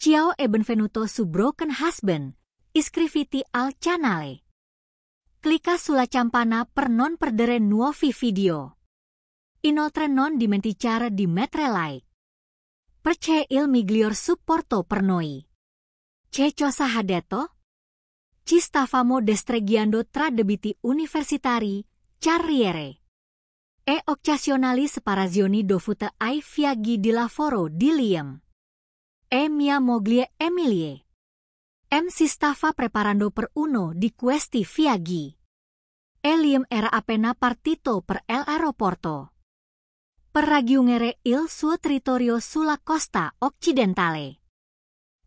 Ciao e benvenuto su Broken Husband, iscriviti al canale. Clicca sulla campana per non perdere nuovi video. Inoltre non dimenticare di mettere like. Perché il miglior supporto per noi. Che cosa ha detto? Ci stavamo destreggiando tra debiti universitari, carriere e occasionali separazioni dovute ai viaggi di lavoro di Liam e mia moglie Emilie. Si stava preparando per uno di questi viaggi. E Liam era appena partito per l'aeroporto per raggiungere il suo territorio sulla costa occidentale.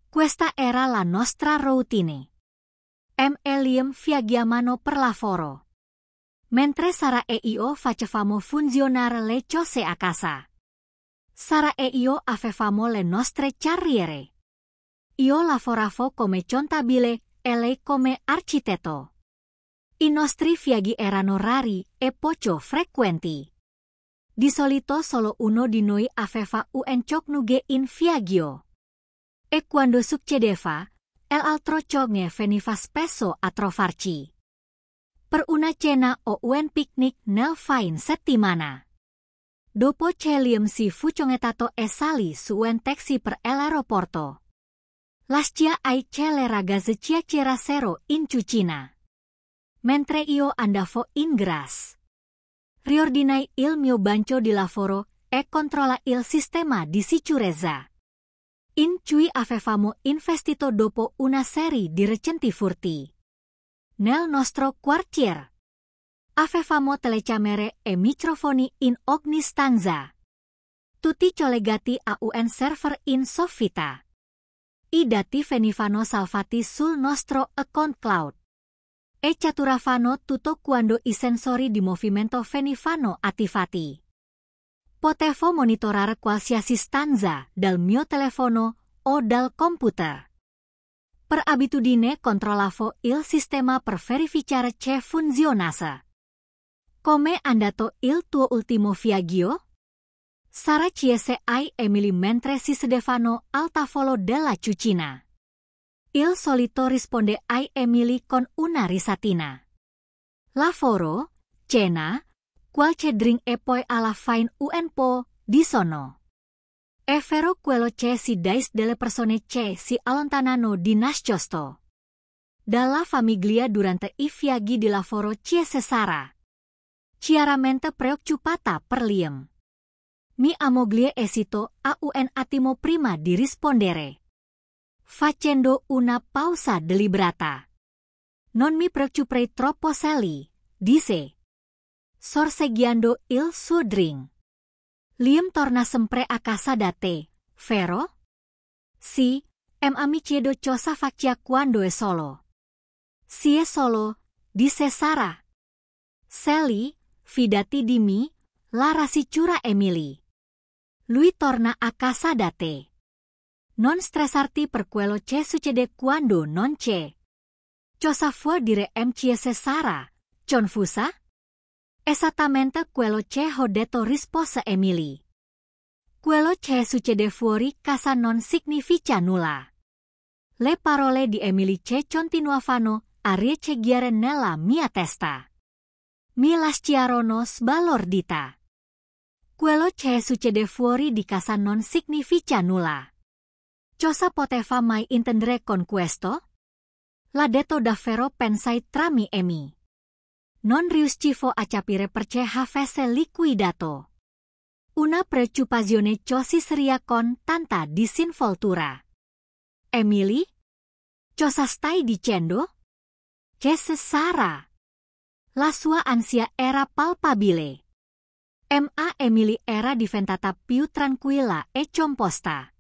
Questa era la nostra routine. E Liam viaggiavano per lavoro, mentre Sara e io facevamo funzionare le cose a casa. Sara e io avevamo le nostre carriere. Io lavoravo come contabile e lei come architetto. I nostri viaggi erano rari e poco frequenti. Di solito solo uno di noi aveva un giorno in viaggio. E quando succedeva, l'altro giorno veniva spesso a trovarci per una cena o un picnic nel fine settimana. Dopo che Liam si fu congettato e salì su un taxi per l'aeroporto, lascia ai che le ragazze chiacchierassero in cucina, mentre io andavo in grass. Riordinai il mio banco di lavoro e controlla il sistema di sicurezza in cui avevamo investito dopo una serie di recenti furti nel nostro quartier. Avevamo telecamere e microfoni in ogni stanza, tutti collegati a un server in Sofita. I dati venivano salvati sul nostro account cloud e caturavano tutto quando i sensori di movimento venivano attivati. Potevo monitorare qualsiasi stanza dal mio telefono o dal computer. Per abitudine controllavo il sistema per verificare che funzionasse. Come è andato il tuo ultimo viaggio? Sara chiese ai Emily mentre si sedevano al tavolo della cucina. Il solito risponde ai Emily con una risatina. Lavoro, cena, qualche drink e poi alla fine un po' di sonno. È vero quello che si dice delle persone che si allontanano di nascosto dalla famiglia durante i viaggi di lavoro, chiese Sara, chiaramente preoccupata per Liam. Mia moglie esitò a un attimo prima di rispondere, facendo una pausa deliberata. Non mi preoccuperei troppo, Sally, disse, sorseggiando il suo drink. Liam torna sempre a casa da te, vero? Sì, mi chiedo cosa faccia quando è solo. Si è solo, disse Sara. Sally, fidati di me, la rassicura Emily. Lui torna a casa da te. Non stressarti per quello che succede quando non c'è. Cosa vuol dire chiese Sara, confusa? Esattamente quello che ho detto, rispose Emily. Quello che succede fuori casa non significa nulla. Le parole di Emily che continuavano a riecheggiare nella mia testa mi lasciarono sbalordita. Quello che succede fuori di casa non significa nulla. Cosa poteva mai intendere con questo? L'ha detto davvero, pensai tra me e me. Non riuscivo a capire perché avesse liquidato una preoccupazione così seria con tanta disinvoltura. Emily? Cosa stai dicendo? Chiese Sara. La sua ansia era palpabile. Emily era diventata più tranquilla e composta.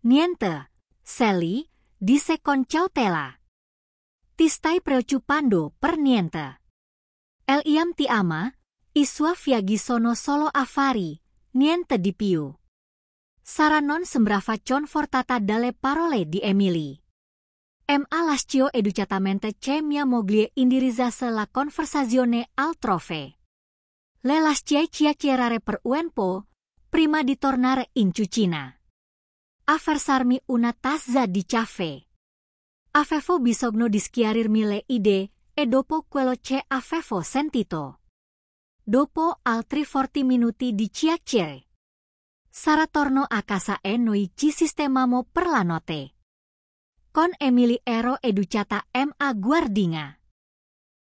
Niente, Sally, disse con cautela. Ti stai preoccupando per niente. Liam ti ama, i suoi viaggi sono solo affari, niente di più. Sara non sembrava confortata dalle parole di Emily. Lasciò educatamente che mia moglie indirizzasse la conversazione altrove. Le lasciai chiacchierare per un po' prima di tornare in cucina. avversarmi una tazza di caffè. Avevo bisogno di schiarirmi mille idee e dopo quello che avevo sentito. Dopo altri 40 minuti di chiacchiere, Sara tornò a casa e noi ci sistemammo per la notte. Con Emily ero educata a guardinga.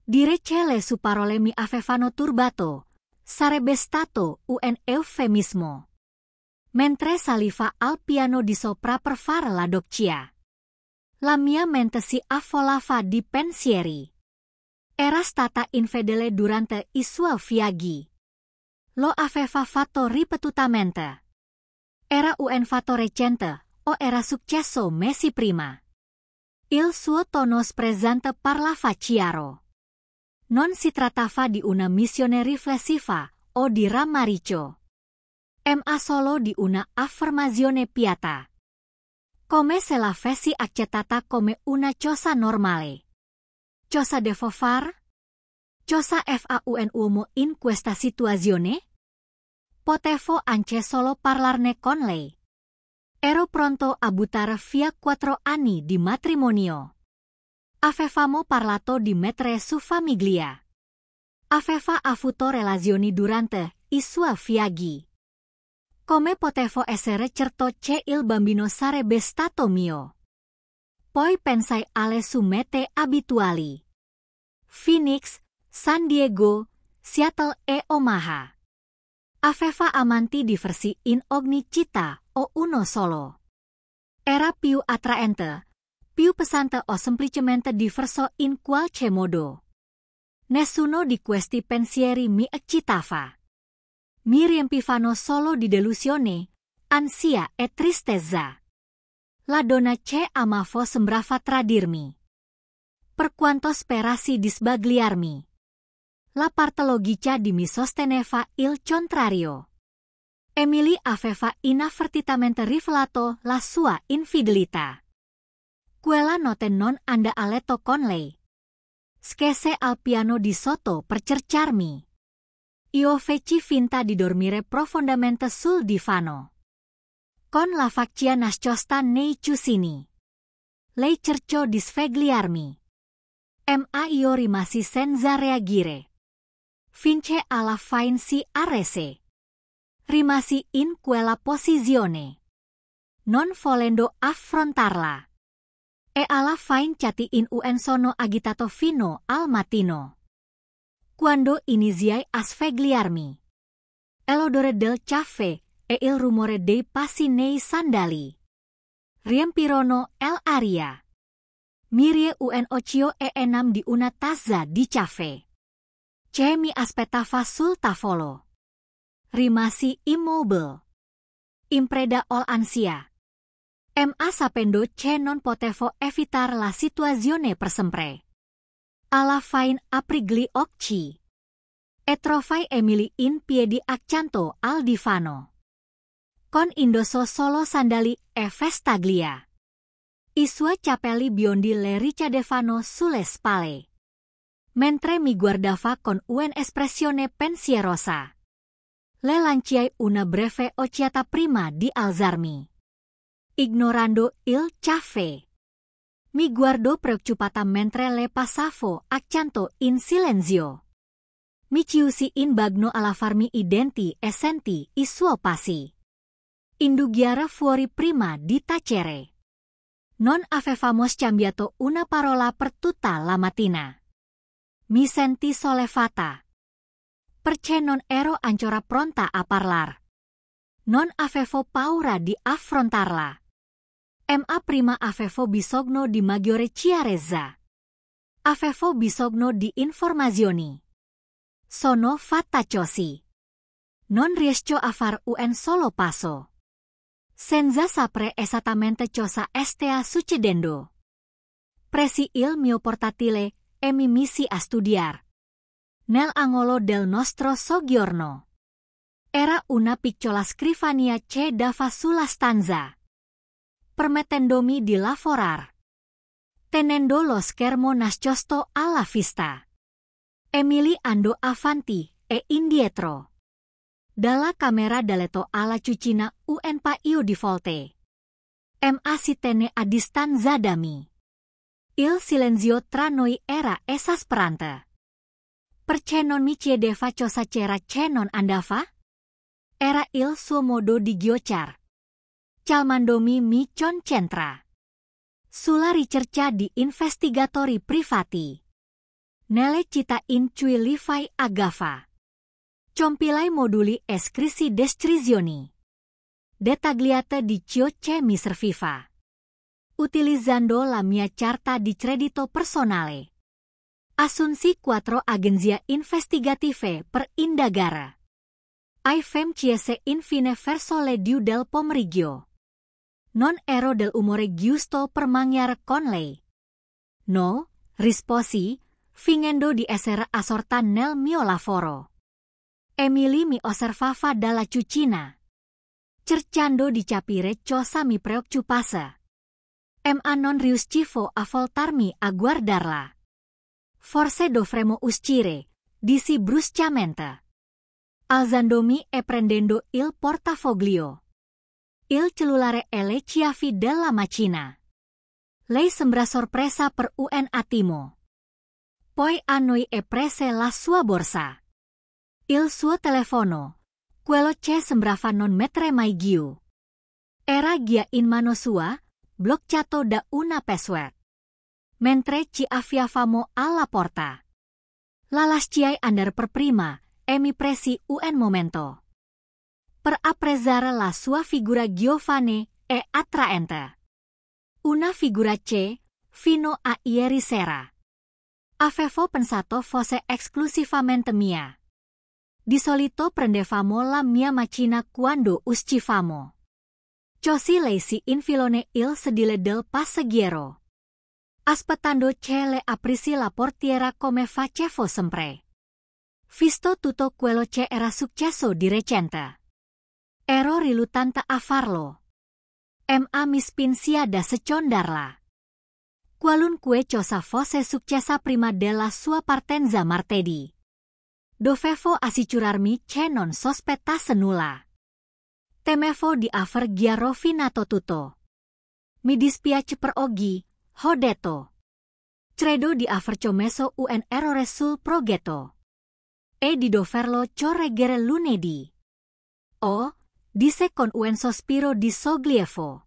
Dire che le sue parole mi avevano turbato sarebbe stato un eufemismo. Mentre saliva al piano di sopra per fare la doccia, la mia mente si affollava di pensieri. Era stata infedele durante i suoi viaggi. Lo aveva fatto ripetutamente. Era un fatto recente o era successo mesi prima. Il suo tono sprezzante parlava chiaro. Non si trattava di una missione riflessiva o di rammarico, ma solo di una affermazione piatta. Come se l'avessi accettata come una cosa normale. Cosa devo fare? Cosa fare uomo in questa situazione? Potevo anche solo parlarne con lei. Ero pronto a buttare via 4 anni di matrimonio. Avevamo parlato di mettere su famiglia. Aveva avuto relazioni durante i suoi viaggi. Come potevo essere certo che il bambino sarebbe stato mio? Poi pensai alle sue mete abituali. Phoenix, San Diego, Seattle e Omaha. Aveva amanti diversi in ogni città o uno solo. Era più attraente, più pesante o semplicemente diverso in qualche modo. Nessuno di questi pensieri mi eccitava. Mi riempivano solo di delusione, ansia e tristezza. La donna che amavo sembrava tradirmi. Per quanto sperassi di sbagliarmi, la parte logica di mi sosteneva il contrario. Emily aveva inavvertitamente rivelato la sua infidelità. Quella notte non andai a letto con lei. Scese al piano di sotto per cercarmi. Io feci finta di dormire profondamente sul divano, con la faccia nascosta nei cuscini. Lei cercò di svegliarmi, ma io rimasi senza reagire. Finché alla fine si arrese. Rimasi in quella posizione, non volendo affrontarla. E alla fine catti in un sonno agitato fino al mattino. Quando iniziai a svegliarmi, l'odore del caffè e il rumore dei passi nei sandali riempirono l'aria. Mirie un occhio e enam di una tazza di caffè che mi aspettava sul tavolo. Rimasi immobile, in preda all'ansia. Ma sapendo che non potevo evitare la situazione per sempre. Alla fine apri gli occhi e trovai Emily in piedi accanto al divano, con indosso solo sandali e vestaglia. I suoi capelli biondi le ricadevano sulle spalle, mentre mi guardava con un'espressione pensierosa. Le lanciai una breve occhiata prima di alzarmi, ignorando il caffè. Mi guardò preoccupata mentre le passavo accanto in silenzio. Mi chiusi in bagno a lavarmi i denti e senti i suoi passi. Indugiare fuori prima di tacere. Non avevamo scambiato una parola per tutta la mattina. Mi senti sollevata. Perché non ero ancora pronta a parlare. Non avevo paura di affrontarla. Ma prima avevo bisogno di maggiore chiarezza. Avevo bisogno di informazioni. Sono fantaciosi. Non riesco a fare un solo passo senza sapere esattamente cosa stia succedendo. Presi il mio portatile e mi misi a studiare. Nell'angolo del nostro soggiorno. Era una piccola scrivania che dava sulla stanza, permettendomi di lavorare. Tenendo lo schermo nascosto alla vista. Emily andò avanti e indietro. Dalla camera da letto alla cucina un paio di volte. Ma sitene a distanza dami. Il silenzio tra noi era esasperante. Perché non mi chiedeva cosa c'era che non andava? Era il suo modo di ghiocciar. Calmandomi mi concentra sulla ricerca di investigatori privati. Nelle città in cui li fai agava. Compilai moduli e scrisi descrizioni dettagliate di ciò che mi serviva. Utilizzando la mia carta di credito personale. Assunsi 4 agenzie investigative per indagare. I fem chiese infine verso le due del pomeriggio. Non ero del umore giusto per mangiare con lei. No, risposi, fingendo di essere assorta nel mio lavoro. Emily mi osservava dalla cucina. Cercando di capire cosa mi preoccupasse. Ma non riuscivo a voltarmi a guardarla. Forse dovremmo uscire, dissi bruscamente. Alzandomi e prendendo il portafoglio. Il cellulare e le chiavi della macchina. Lei sembra sorpresa per un attimo. Poi annui e prese la sua borsa. Il suo telefono, quello che sembrava non mettere mai giù. Era via in mano sua, bloccato da una password. Mentre ci avviavamo alla porta. La lasciai andare per prima e mi presi un momento. Per apprezzare la sua figura giovane e attraente. Una figura che, fino a ieri sera, avevo pensato fosse esclusivamente mia. Di solito prendevamo la mia macchina quando uscivamo. Così lei si infilone il sedile del passeggero. Aspettando che le aprissi la portiera come facevo sempre. Visto tutto quello che era successo di recente. Ero riluttante a farlo. Ma mi spinsia da secondarla. Qualunque cosa fosse successa prima della sua partenza martedì. Dovevo assicurarmi che non sospettasse nulla. Temevo di aver già rovinato tutto. Mi dispiace per oggi, ho detto. Credo di aver commesso un errore sul progetto. E di doverlo correggere lunedì. Oh, disse con un sospiro di sollievo.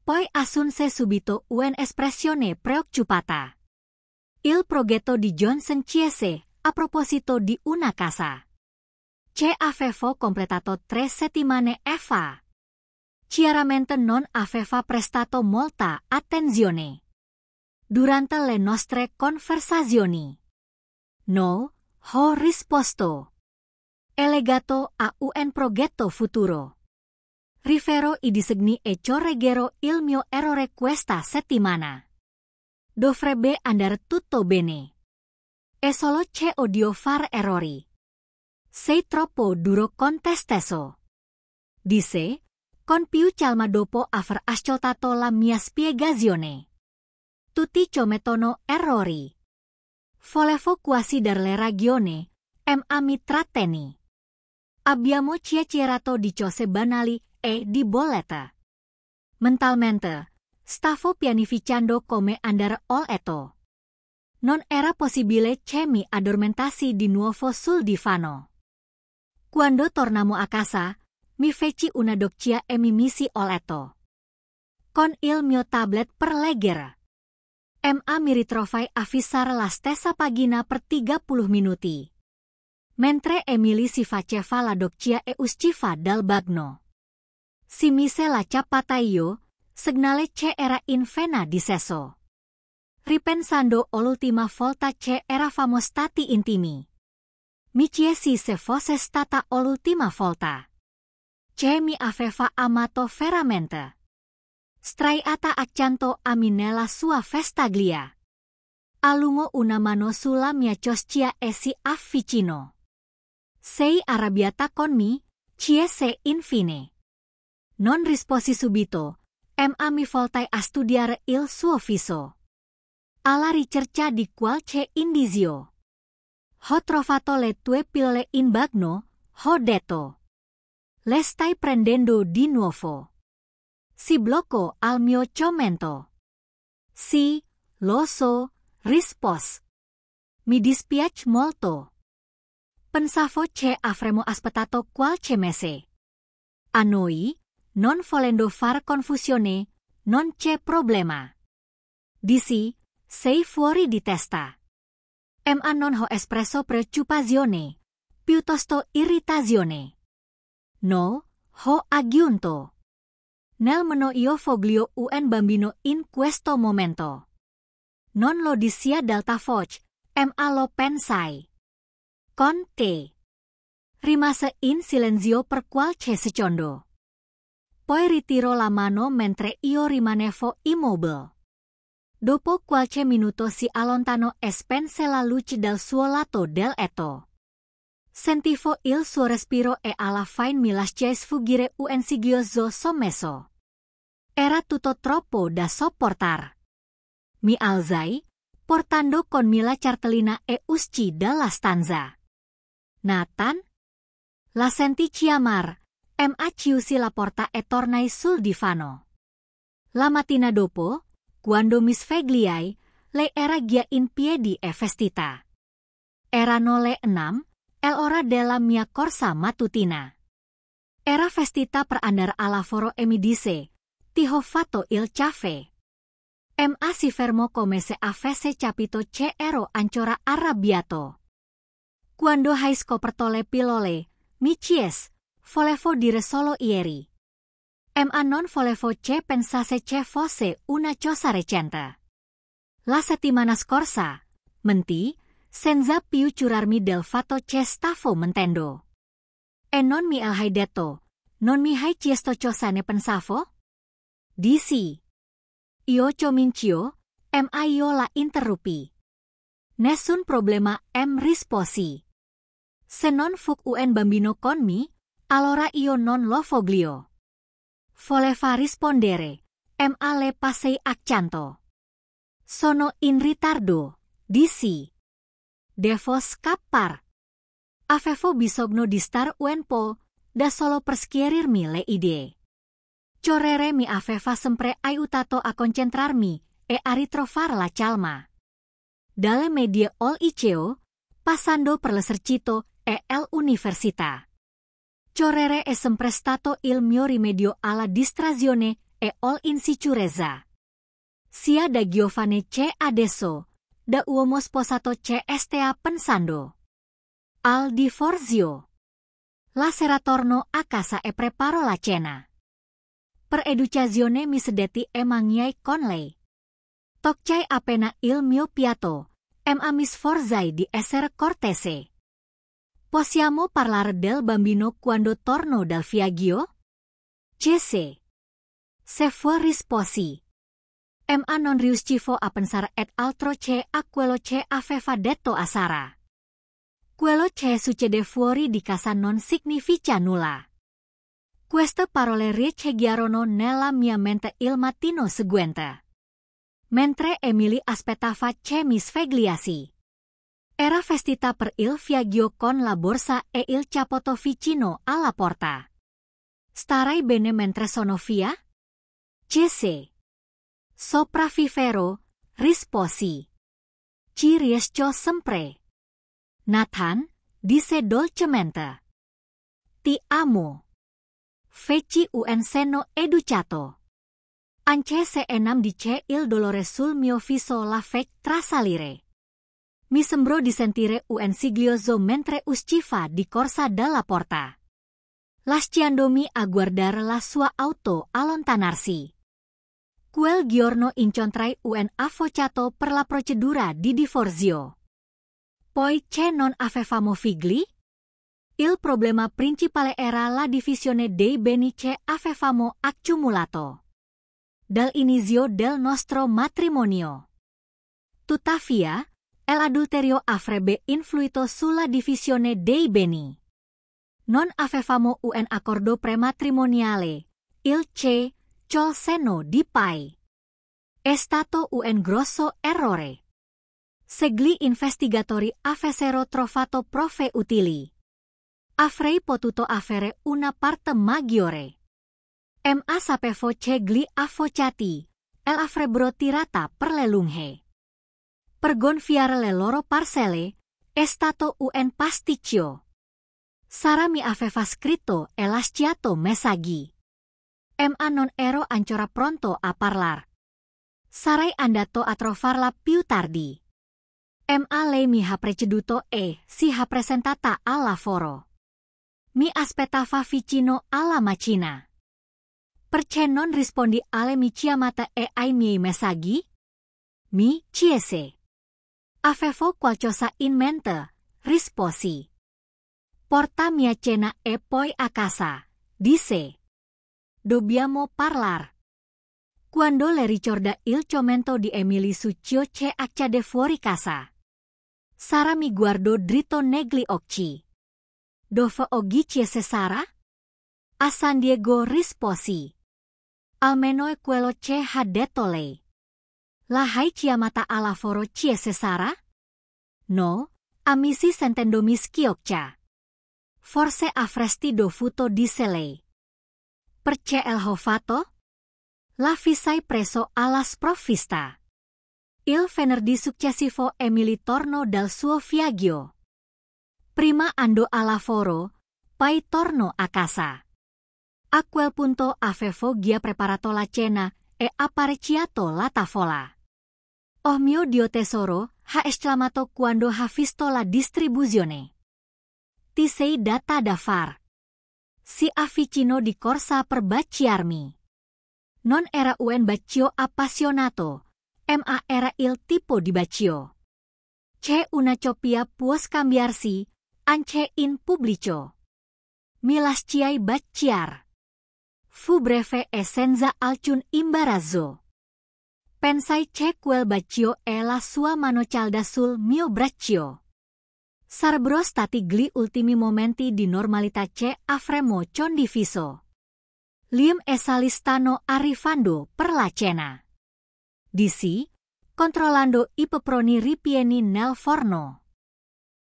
Poi assunse subito un'espressione preoccupata. Il progetto di Johnson chiese, a proposito di una casa. Che avevo completato 3 settimane fa. Chiaramente non aveva prestato molta attenzione. Durante le nostre conversazioni. No, ho risposto. È legato a un progetto futuro. Rivero i disegni e correggerò il mio errore questa settimana. Dovrebbe andare tutto bene. È solo che odio fare errori. Sei troppo duro con te stesso. Disse, con più calma dopo aver ascoltato la mia spiegazione. Tutti commettono errori. Volevo quasi darle ragione, ma mi tratteni. Abbiamo chiacchierato di cose banali e di bolletta. Mentalmente, stavo pianificando come andare oltre. Non era possibile che mi addormentassi di nuovo sul divano. Quando tornammo a casa, mi feci una doccia e mi misi a letto. Con il mio tablet per leggere. Ma mi ritrovai a fissare la stessa pagina per 30 minuti. Mentre Emily si faceva la doccia e usciva dal bagno. Si mise la ciabatta io, segnale che era in vena di sesso. Ripensando all'ultima volta che eravamo stati intimi. Mi chiesi se fosse stata l'ultima volta. Che mi aveva amato veramente. Straiata accanto a me nella sua vestaglia. Allungò una mano sulla mia coscia e si avvicinò. Sei arrabbiata con me? Chiese infine. Non risposi subito, ma mi voltai a studiare il suo viso. Alla ricerca di qualche indizio. Ho trovato le tue pille in bagno, ho detto. Le stai prendendo di nuovo. si blocco al mio commento. Si, lo so, rispos. Mi dispiace molto. Pensavo che avremmo aspettato qualche mese. A noi, non volendo far confusione, non c'è problema. Disi, sei fuori di testa. Ma non ho espresso preoccupazione, piuttosto irritazione. No, ho aggiunto. Nel meno io voglio un bambino in questo momento. Non lo dissi ad alta voce, ma lo pensai. Con te. Rimase in silenzio per qualche secondo. Poi ritirò la mano mentre io rimanevo immobile. Dopo qualche minuto si allontanò e spense la luce del suo lato del letto. Sentivo il suo respiro e alla fine mi lasciai sfuggire un sighioso sommesso. Era tutto troppo da sopportar. Mi alzai, portando con me la cartellina e uscì dalla stanza. Nathan? La sentì chiamare, ma chiusi la porta e tornai sul divano. La mattina dopo, quando mi svegliai, lei era già in piedi e vestita. Erano le 6, è l'ora della mia corsa mattutina. Era vestita per andare al lavoro e mi disse, ti ho fatto il caffè. Ma si fermò come se avesse capito che ero ancora arrabbiato. Quando hai scoperto le pillole, mi chiese, volevo dire solo ieri. Ma non volevo che pensasse che fosse una cosa recente. La settimana scorsa, mentì, senza più curarmi del fatto che stavo mentendo. E non mi hai detto, non mi hai chiesto cosa ne pensavo? Disi. Io comincio, ma io la interruppi. Nessun problema, risposi. Se non fu un bambino con me, allora io non lo voglio. Voleva rispondere, ma le passai accanto. Sono in ritardo, disi. Devo scappare. Avevo bisogno di star un po', da solo per schiarirmi le idee. Correre mi aveva sempre aiutato a concentrarmi e a ritrovare la calma. Dalle medie al liceo, passando per l'esercito e l'università. Correre è sempre stato il mio rimedio alla distrazione e all'insicurezza. Sia da giovane che adesso, da uomo sposato che stia pensando al divorzio. La sera torno a casa e preparo la cena. Per educazione mi sedetti e mangiai con lei. Toccai appena il mio piatto, ma mi sforzai di essere cortese. Possiamo parlare del bambino quando torno dal viaggio? Jesse. Se fu risposi. Ma non riuscivo a pensare ad altro che a quello che aveva detto a Sara. Quello che succede fuori di casa non significa nulla. Queste parole riecheggiarono nella mia mente il mattino seguente. Mentre Emily aspettava che mi svegliassi. Era vestita per il viaggio con la borsa e il cappotto vicino alla porta. Starai bene mentre sono via? Jesse. Sopravviverò, risposi. Ci riesco sempre. Nathan, disse dolcemente. Ti amo. Feci un senno educato. Anche se non dice il dolore sul mio viso la fece trasalire. Mi sembrò di sentire un sighioso mentre usciva di corsa dalla porta. Lasciandomi a guardare la sua auto allontanarsi. Quel giorno incontrai un avvocato per la procedura di divorzio. Poi che non avevamo figli? Il problema principale era la divisione dei beni che avevamo accumulato dall'inizio del nostro matrimonio. Tuttavia, l'adulterio avrebbe influito sulla divisione dei beni. Non avevamo un accordo prematrimoniale, il che, col senno di poi, è stato un grosso errore. Se gli investigatori avessero trovato prove utili, avrei potuto avere una parte maggiore. Ma sapevo cegli avvocati, el avrebbero tirata per le lunghe. Per gonfiare le loro parcelle, è stato un pasticcio. Sara mi aveva scritto e lasciato messaggi. Ma non ero ancora pronto a parlar. Sarei andato a trovarla più tardi. Ma lei mi ha preceduto e si è presentata al lavoro. Mi aspettava vicino alla macchina. Perché non rispondi alle mie chiamate e ai miei messaggi? Mi chiese. Avevo qualcosa in mente, risposi. Portami a cena e poi a casa, disse. Dobbiamo parlare. Quando le ricorda il commento di Emily su ciò che accade fuori casa. Sara mi guardò dritto negli occhi. Dove oggi chiese Sara? A San Diego, risposi. Almeno è quello che ha detto lei. La hai chiamata al lavoro, chiese Sara? No, amici sentendomi schioccia. Forse avresti dovuto, disse lei. Perché l'ho fatto? L'avvisai preso alla sprovvista. Il venerdì successivo Emily tornò dal suo viaggio. Prima andò al lavoro, poi tornò a casa. A quel punto avevo già preparato la cena e apparecchiato la tavola. Oh mio Dio tesoro, ha esclamato quando ha visto la distribuzione. Ti sei data da far. Si avvicinò di corsa per baciarmi. Non era un bacio appassionato, ma era il tipo di bacio. C'è una coppia può scambiarsi, anche in pubblico. Mi lasciai baciare. Fu breve e senza alcun imbarazzo. Pensai che quel bacio e la sua mano calda sul mio braccio. Sarebbero stati gli ultimi momenti di normalità che avremmo condiviso. Liam e Sally stanno arrivando per la cena. Dissi, controllando i peperoni ripieni nel forno.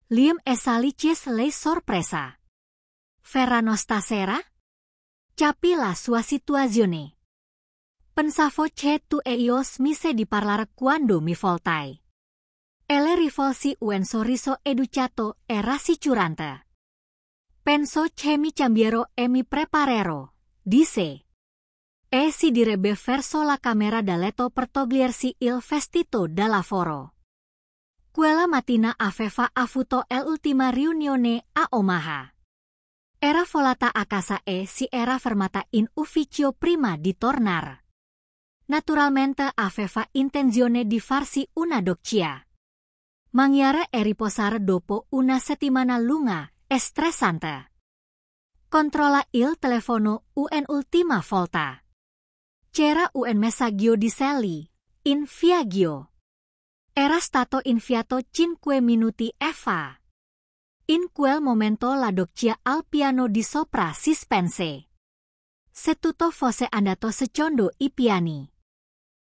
Liam e Sally chiese lei sorpresa. Verranno stasera? Capì la sua situazione. Pensavo che tu e io smise di parlare quando mi voltai. E le rivolsi un sorriso educato e rassicurante. Penso che mi cambierò e mi preparerò, disse. E si direbbe verso la camera da letto per togliersi il vestito da lavoro. Quella mattina aveva avuto l'ultima riunione a Omaha. Era volata a casa e si era fermata in ufficio prima di tornare. Naturalmente aveva intenzione di farsi una doccia. Mangiare e riposare dopo una settimana lunga e stressante. Controlla il telefono un'ultima volta. C'era un messaggio di Sally, in viaggio. Era stato inviato 5 minuti fa. In quel momento la doccia al piano di sopra si spense. Se tutto fosse andato secondo i piani.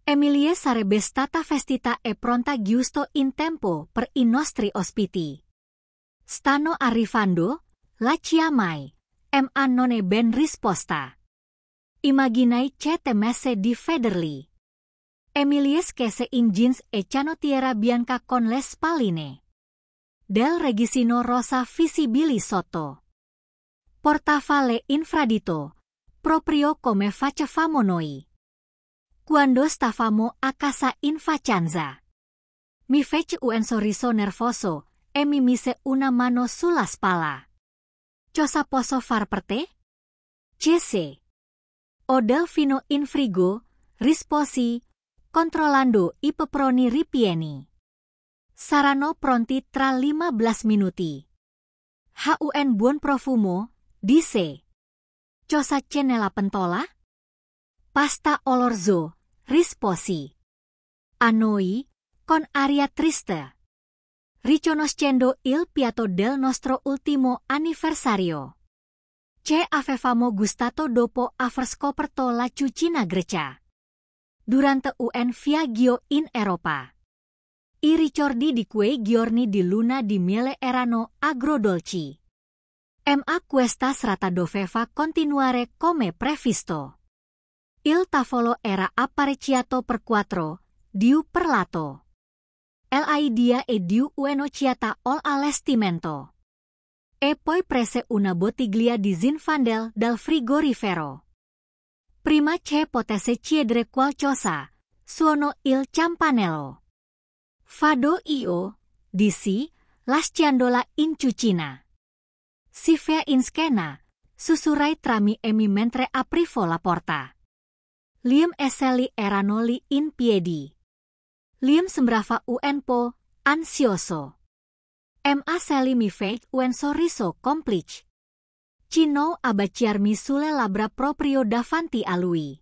Emilie sarebbe stata vestita e pronta giusto in tempo per i nostri ospiti. Stanno arrivando? La chiamai. Ma non è ben risposta. Immaginai che temesse di vederli. Emilie scese in jeans e canottiera bianca con le spalline. Del reggiseno rosa visibili sotto. Portava le infradito, proprio come facevamo noi. Quando stavamo a casa in vacanza. Mi fece un sorriso nervoso e mi mise una mano sulla spalla. Cosa posso far per te? Chiese. Ho del vino in frigo, risposi, controllando i peperoni ripieni. Saranno pronti tra 15 minuti. Ha un buon profumo, disse. Cosa c'è nella pentola? Pasta all'orzo, risposi. A noi, con aria triste. Riconoscendo il piatto del nostro ultimo anniversario. Che avevamo gustato dopo aver scoperto la cucina greca. Durante un viaggio in Europa. I ricordi di quei giorni di luna di miele erano agrodolci. Ma questa serata doveva continuare come previsto. Il tavolo era apparecchiato per quattro, diu per lato. L'idea e diu un'occhiata all'allestimento. E poi prese una bottiglia di Zinfandel dal frigorifero. Prima che potesse chiedere qualcosa, suonò il campanello. Vado io, dissi, lasciandola in cucina. Si fa in scena, sussurrai Trami mentre aprivo la porta. Liam e Sally erano lì in piedi. Liam sembrava un po' ansioso. Ma Sally mi fece un sorriso complice. Cino a baciarmi sulle labbra proprio davanti a lui.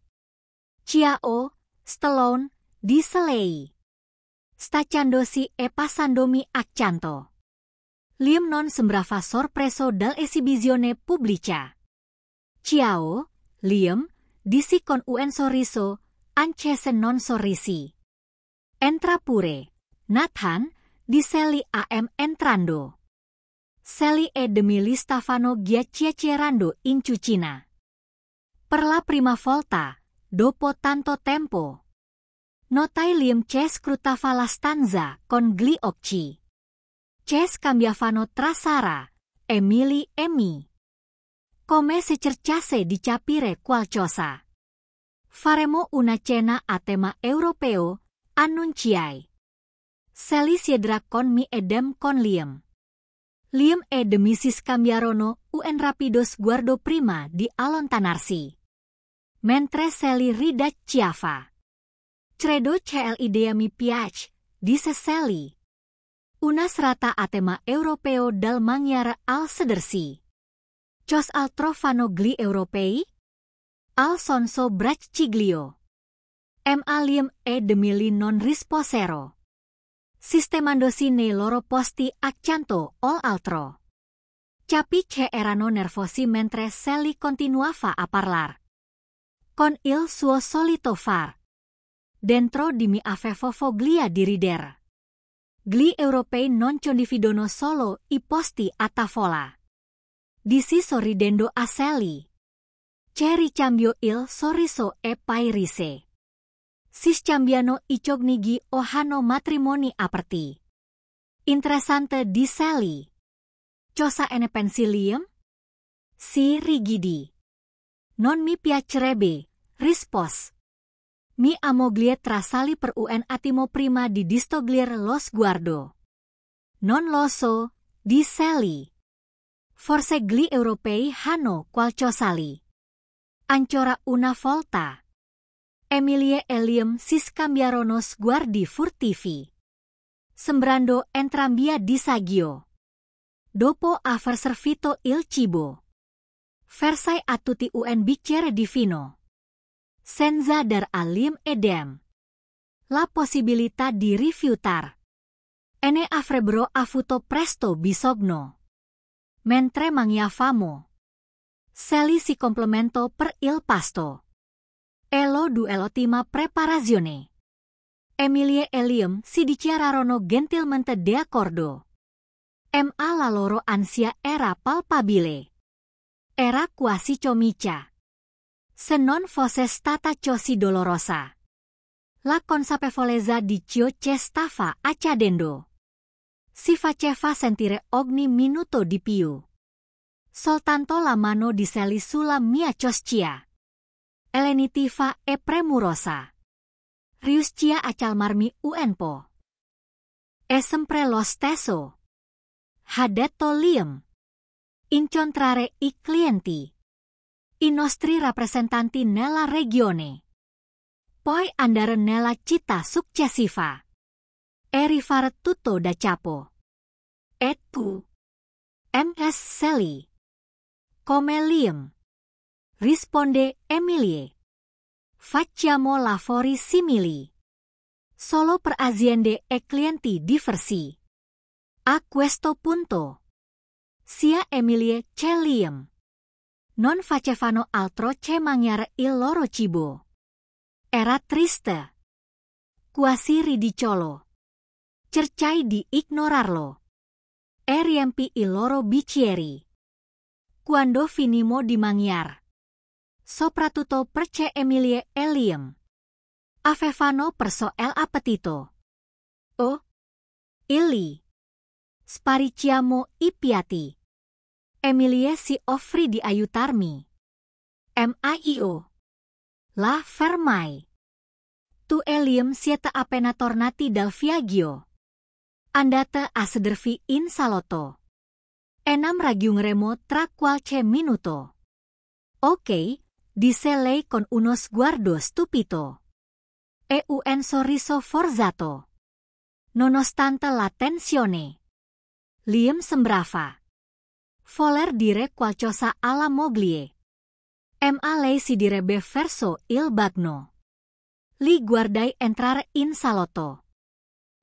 Ciao, Stallone, disse lei. Stacciandosi e passandomi accanto. Liam non sembrava sorpreso dall'esibizione pubblica. Ciao, Liam, dissi con un sorriso, anche se non sorrisi. Entra pure, Nathan, disse Sally entrando. Sally e Emily stavano chiacchierando in cucina. Per la prima volta, dopo tanto tempo. Notai Liam che scrutava la stanza con gli occhi. Che scambiavano tra Sarah, Emily e me. Come se cercasse di capire qualcosa. Faremo una cena a tema europeo, annunciai. Sally siedra con me edem con Liam. Liam e Demi si scambiarono un rapido sguardo prima di allontanarsi. Mentre Sally ridacchiava. Credo che l'idea mi piace, disse Sally. Una serata a tema europeo dal mangiare al sedersi. Cos altro fanno gli europei? Al sonso bracciglio. Ma Liam e Emily non risposero. Sistemandosi nei loro posti accanto all'altro. Capi che erano nervosi mentre Sally continuava a parlare. Con il suo solito far. Dentro di mi avevo voglia di ridere. Gli europei non condividono solo i posti a tavola. Dissi sorridendo a Sally. Che ricambiò il sorriso e poi rise. Si scambiano i cognigi o hanno matrimoni aperti. Interessante di Sally. Cosa ne pensi Liam? Si rigidi. Non mi piacerebbe, rispose. Mi amoglie tra Sally per un attimo prima di distogliere lo sguardo. Non lo so, di Sally. Forse gli europei hanno qualcosa lì. Ancora una volta. Emily e Liam si scambiarono sguardi furtivi. Sembrando entrambi a disagio. Dopo aver servito il cibo. Versai a tutti un bicchiere di vino. Senza dar a Liam e Dem la possibilità di rifiutare. E ne avrebbero avuto presto bisogno. Mentre mangiavamo, Sally si complementò per il pasto. E l'ultima preparazione. Emily e Liam si dichiararono gentilmente d'accordo. Ma la loro ansia era palpabile. Era quasi comica. Se non fosse stata così dolorosa. La consapevolezza di ciò che stava accadendo. Si faceva sentire ogni minuto di più. Soltanto la mano di Sally sulla mia coscia. Lenitiva e premurosa. Riuscì a calmarmi un po'. È sempre lo stesso. Ha detto Liam. Incontrare i clienti. I nostri rappresentanti nella regione. Poi andare nella città successiva. E rifare tutto da capo. E tu? Ms. Sally. Come Liam. Risponde Emily. Facciamo lavori simili. Solo per aziende e clienti diversi. A questo punto. Sia Emily che Liam. Non facevano altro che mangiare il loro cibo. Era triste. Quasi ridicolo. Cercai di ignorarlo. E riempì i loro bicchieri. Quando finimmo di mangiare. soprattutto perché Emilie Liam avevano perso l'appetito. Oh, illi spariciamo i piatti. Emilie si offrì di aiutarmi. Mio. La fermai. Tu Liam siete appena tornati dal viaggio. Andate a sedervi in salotto. Enam raggiungeremo tra qualche minuto. Ok, disse lei con uno sguardo stupito. E un sorriso forzato. Nonostante la tensione, Liam sembrava voler dire qualcosa alla moglie. Ma lei si direbbe verso il bagno. Li guardai entrare in salotto,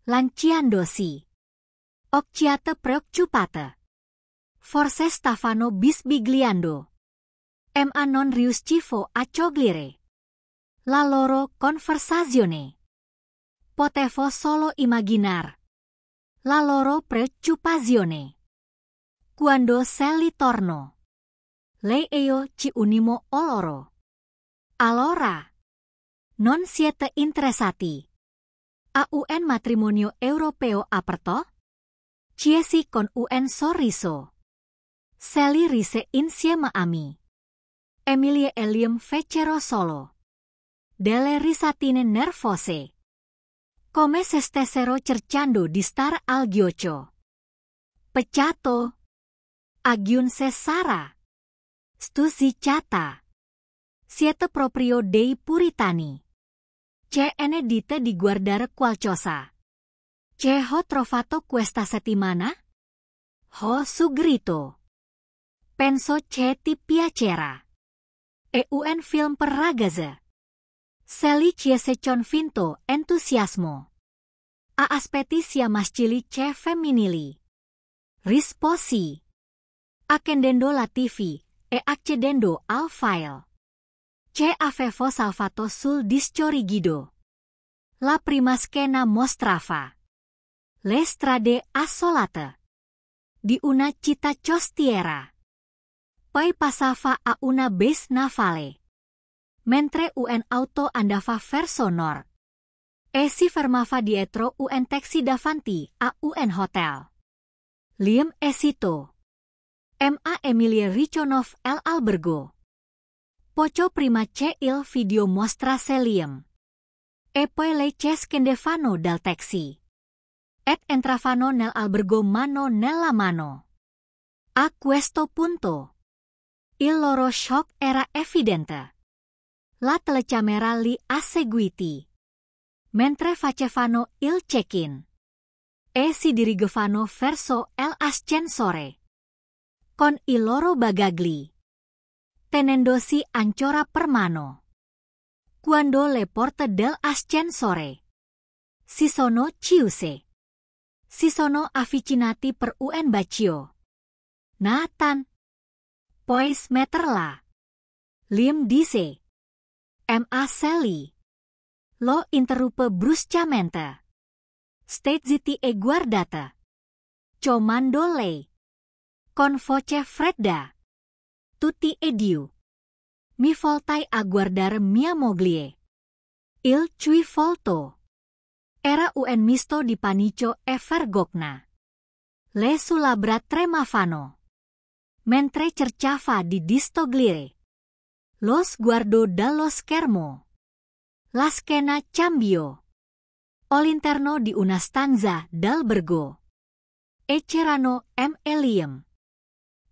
lanciandosi occhiate preoccupate. Forse stavano bisbigliando. Ma non riuscivo a cogliere la loro conversazione. Potevo solo immaginar la loro preoccupazione. Quando Sally tornò, lei e io ci unimmo loro. Allora, non siete interessati a un matrimonio europeo aperto? Chiesi con un sorriso. Sally rise insieme a me. Emilie e Liam fecero solo delle risatine nervose, come se stessero cercando di stare al ghiaccio. Peccato, aggiunse Sara, stuzzichata. Siete proprio dei puritani. Ce ne dite di guardare qualcosa. Che ho trovato questa settimana? Ho suggerito. Penso che ti piacerà. È un film per ragazze. Sally chiese con finto entusiasmo. A aspetti sia maschili che femminili. Risposi. Accendendo la TV e accedendo al file che avevo salvato sul disco rigido. La prima scena mostrava le strade assolate di una città costiera. Poi passava a una base navale, mentre un auto andava verso nord e si fermava dietro un taxi davanti a un hotel. Liam esito. Ma Emilie Richonov l'albergo. Poco prima che il video mostrasse Liam e poi lei scendevano dal taxi ed entravano nell'albergo mano nella mano. A questo punto, il loro shock era evidente. La telecamera li ha seguiti mentre facevano il check-in e si dirigevano verso l'ascensore con i loro bagagli, tenendosi ancora per mano. Quando le porte dell'ascensore si sono chiuse, si sono avvicinati per un bacio. Nathan, puoi smetterla. Liam disse. Ma Sally lo interruppe bruscamente. State zitti e guardate. Comandò lei con voce fredda. Tutti ed io mi voltai a guardare mia moglie. Il cui volto era un misto di panico e vergogna. Le sue labbra tremavano mentre cercava di distogliere lo sguardo dallo schermo. La scena cambiò all'interno di una stanza d'albergo e c'erano e Liam,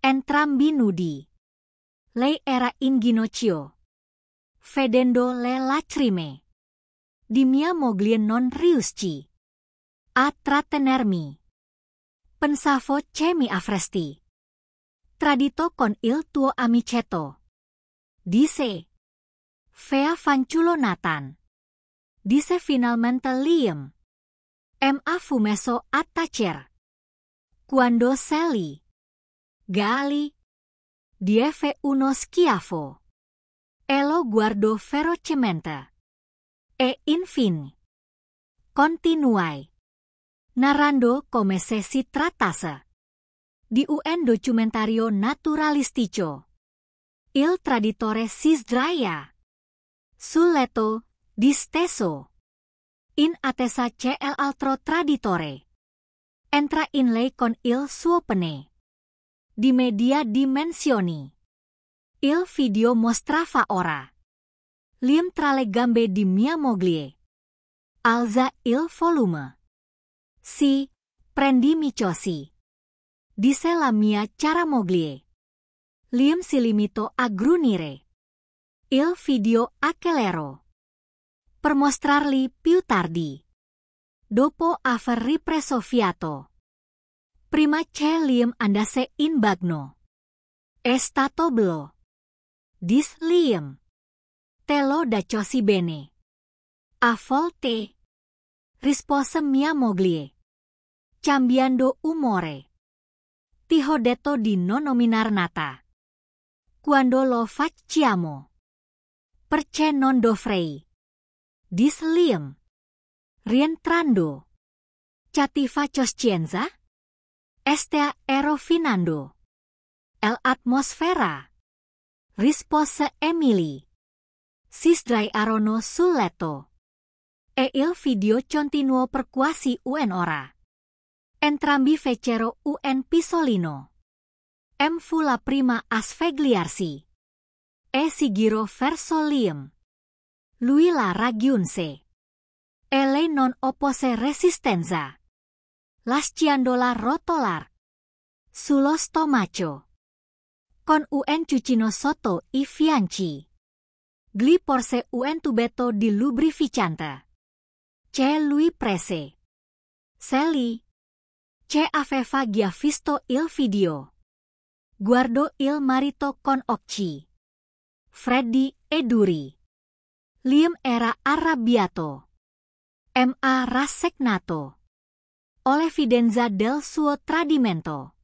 entrambi nudi. Lei era in ginocchio, vedendo le lacrime di mia moglie non riuscì a trattenermi. Pensavo che mi avresti tradito con il tuo amicetto. Disse. Fea fanciullo Nathan. Disse finalmente Liam. Ma fu messo a tacere. Quando Sally Gali diede uno schiaffo e lo guardò ferocemente. E infine continuai, narrando come se si trattasse di un documentario naturalistico. Il traditore si sdraia sul letto disteso in attesa c'è l'altro traditore. Entra in lei con il suo pene. Di media dimensioni. Il video mostrava ora. Liam tra le gambe di mia moglie. Alza il volume. Si, prendi micosi. Disse la mia cara moglie. Liam si limitò a grugnire. Il video accelerò. Per mostrarli più tardi. Dopo aver ripreso fiato. Prima c'è Liam andasse in bagno. È stato bello. Dis Liam. Te lo dacosi bene. A volte. Rispose mia moglie. Cambiando umore. Ti ho detto di non nominar Nata. Quando lo facciamo. Perché non dovrei. Dis Liam. Rientrando. Ti faccio scienza? Sta erofinando. L'atmosfera. Rispose Emily. Si sdraiarono sul letto. E il video continuò per quasi un'ora. Entrambi fecero un pisolino. Fu la prima a svegliarsi. E si girò verso Liam. Lui la raggiunse. E lei non oppose resistenza. Lasciandola rotolar. Sullo stomaco. Con un cucino sotto I fianci. Gli porse un tubetto di lubrificante. C'è lui prese. Sally. C'è aveva già visto il video. Guardò il marito con occhi freddi e duri. Liam era arrabbiato. Ma rassegnato. L'evidenza del suo tradimento.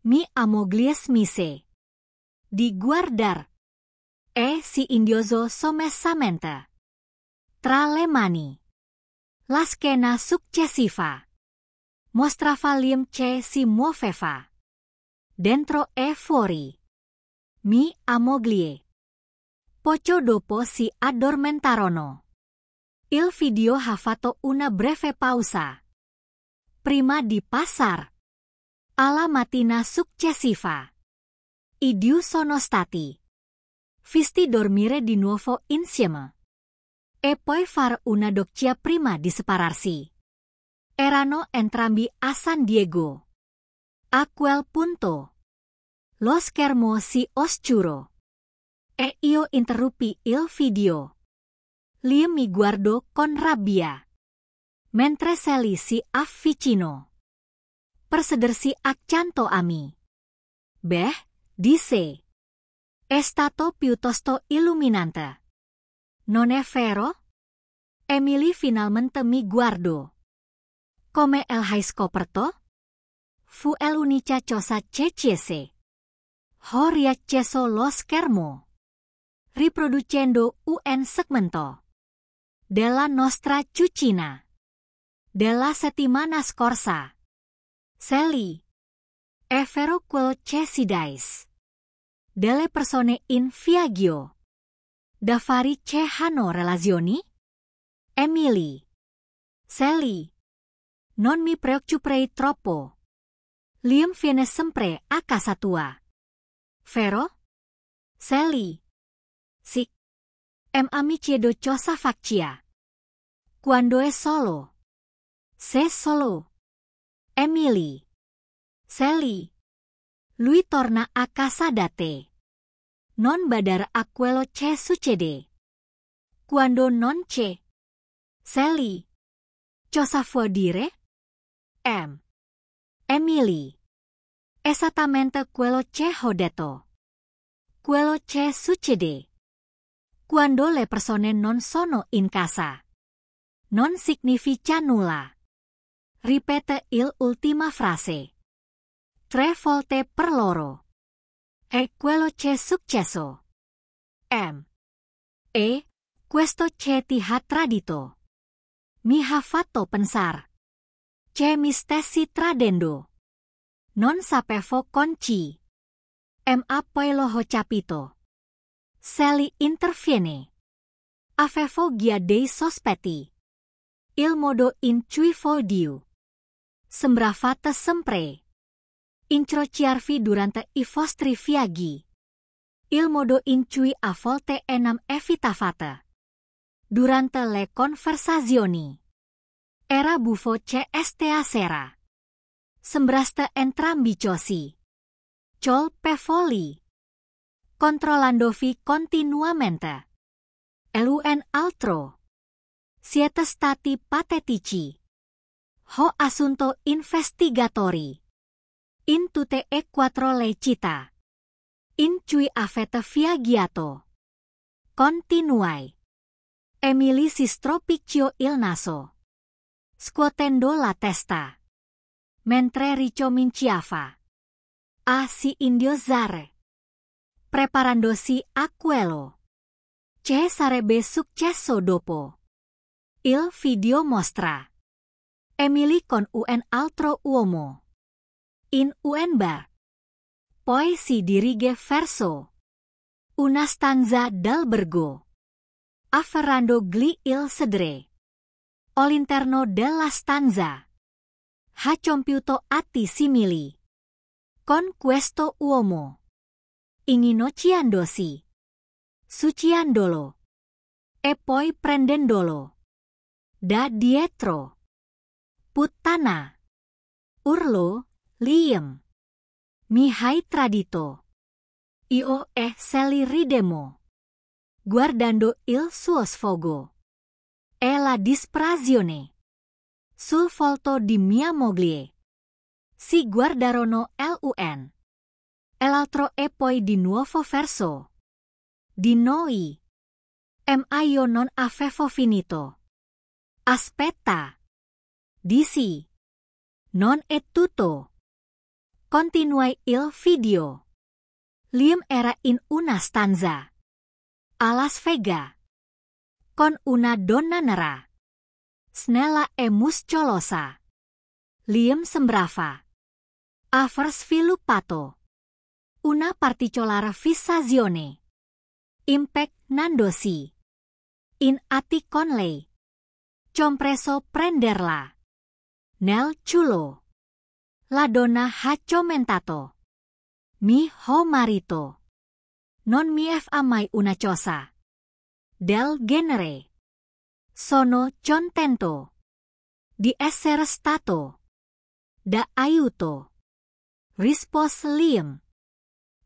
Mia moglie smise di guardar. E si indiosò sommessamente. Tra le mani. La scena successiva. Mostrava Liam che si muoveva. Dentro e fuori. Mia moglie. Poco dopo si addormentarono. Il video ha fatto una breve pausa. Prima di passare alla mattina successiva. I due sono stati visti dormire di nuovo insieme. E poi far una doccia prima di separarsi. Erano entrambi a San Diego. A quel punto. Lo schermo si oscurò. E io interruppi il video. Liam mi guardò con rabbia. Mentre Sally si avvicinò. Per sedersi accanto a me. Beh, disse. È stato piuttosto illuminante. Non è vero? Emily finalmente mi guardò. Come hai scoperto? Fu l'unica cosa che cese. Ho riacceso lo schermo. Riproducendo un segmento della nostra cucina della settimana scorsa. Sally, è vero quello che si dice? Delle persone in viaggio da fare che hanno relazioni? Emily. Sally, non mi preoccuperei troppo. Liam viene sempre a casa tua. Vero? Sally. Sì. Ma mi chiedo cosa faccia. Quando è solo. Se solo. Emily. Sally. Lui torna a casa da te. Non badar a quello che succede. Quando non c'è. Sally. Cosa vuol dire? Emily. Esattamente quello che ho detto. Quello che succede. Quando le persone non sono in casa. Non significa nulla. Ripete l'ultima frase. 3 volte per loro. È quello che è successo. E questo che ti ha tradito. Mi ha fatto pensare. Che mi stessi tradendo. Non sapevo con chi. Ma poi lo ho capito. Seli interviene. Avevo gia dei sospetti. Il modo in cui diu. Sembravate sempre. Incrociarvi durante I vostri viaggi. Il modo in cui a volte enam evitavate. Durante le conversazioni. Era buffo sta sera. Sembraste entrambi così. Col pevoli. Controllandovi continuamente. L'un altro. Siete stati patetici. Ho assunto investigatori. In tutte e quattro le città. In cui avete viaggiato. Continuai. Emily si stropicciò il naso. Scuotendo la testa. Mentre ricominciava a si indiozzare. Preparandosi a quello che sarebbe successo dopo. Il video mostra Emily con un altro uomo. In un bar. Poi si dirige verso una stanza d'albergo. Afferrando gli il sedere. All'interno della stanza. Ha compiuto atti simili. Con questo uomo. Inginocchiandosi. Succiandolo. E poi prendendolo. Da dietro. Puttana. Urlò Liam. Mi hai tradito. Io e Sally ridemo. Guardando il suo sfogo. E la disperazione. Sul volto di mia moglie. Si guardarono l'un. E l'altro e poi di nuovo verso di noi. Ma io non avevo finito. Aspetta. Dissi. Non è tutto. Continuai il video. Liam era in una stanza. A Las Vegas. Con una donna nera. Snella e muscolosa. Liam sembrava aver sviluppato una particolare fissazione. Impegnandosi in atti con lei. Compreso prenderla nel culo. La donna ha commentato. Mio marito non mi fa mai una cosa del genere. Sono contento di essere stato d'aiuto. Rispose Liam.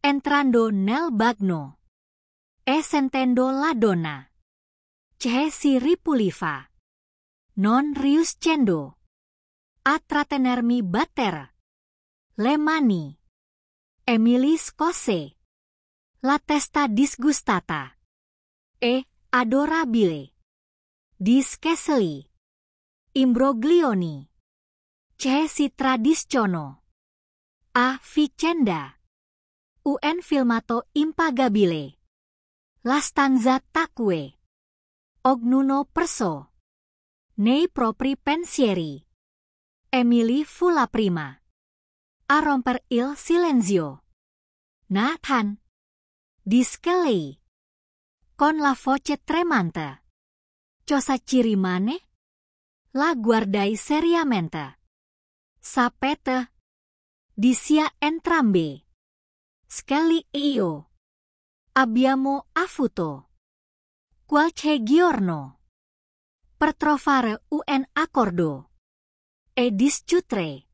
Entrando nel bagno. E sentendo la donna che si ripuliva. Non riuscendo a trattenermi battere le mani. Emily scosse la testa disgustata e adorabile di Scarsely imbroglioni che si tradiscono a vicenda. Un filmato impagabile. La stanza tacque. Ognuno perso nei propri pensieri. Emily fu la prima a romper il silenzio. Nathan. Disse lei. Con la voce tremante. Cosa ci rimane? La guardai seriamente. Sapete? Disse entrambi. Scully e io abbiamo avuto qualche giorno per trovare un accordo e discutere.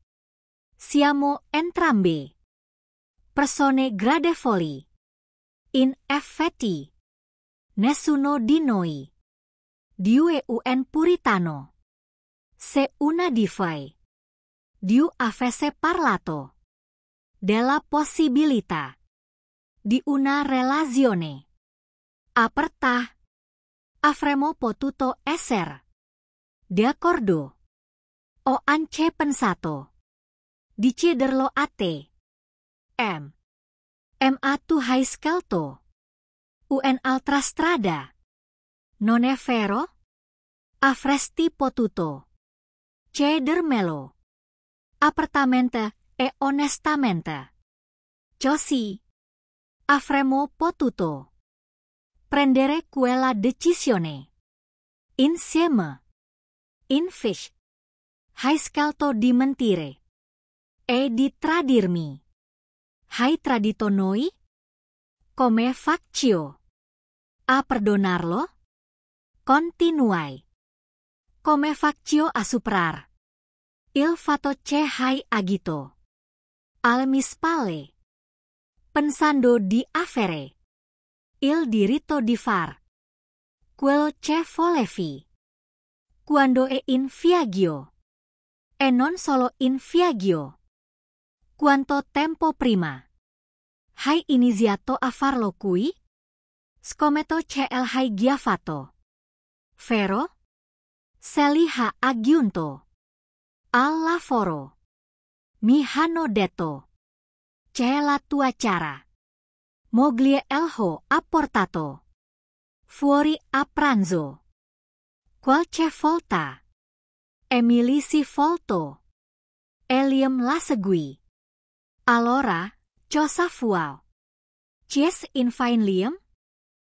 Siamo entrambi persone gradevoli. In effetti, nessuno di noi due un puritano. Se una di voi avesse parlato della possibilità di una relazione aperta, avremmo potuto essere d'accordo. Ho anche pensato di chiederlo a te. Ma tu hai scelto un'altra strada. Non è vero? Avresti potuto chiedermelo apertamente e onestamente. Così avremmo potuto prendere quella decisione. Insieme. In fish. Hai scelto di mentire. E di tradirmi. Hai tradito noi? Come faccio a perdonarlo? Continuai. Come faccio a superar il fatto che hai agito al mispale pensando di avere il diritto di far quel che volevi quando è in viaggio e non solo in viaggio. Quanto tempo prima hai iniziato a farlo qui? Scommetto che hai già fatto. Vero? Sally ha aggiunto. Al lavoro. Mi hanno detto che la tua cara moglie ho apportato fuori a pranzo qualche volta. Emily si voltò e Liam la seguì. Allora, cosa vuoi? Chies infine Liam?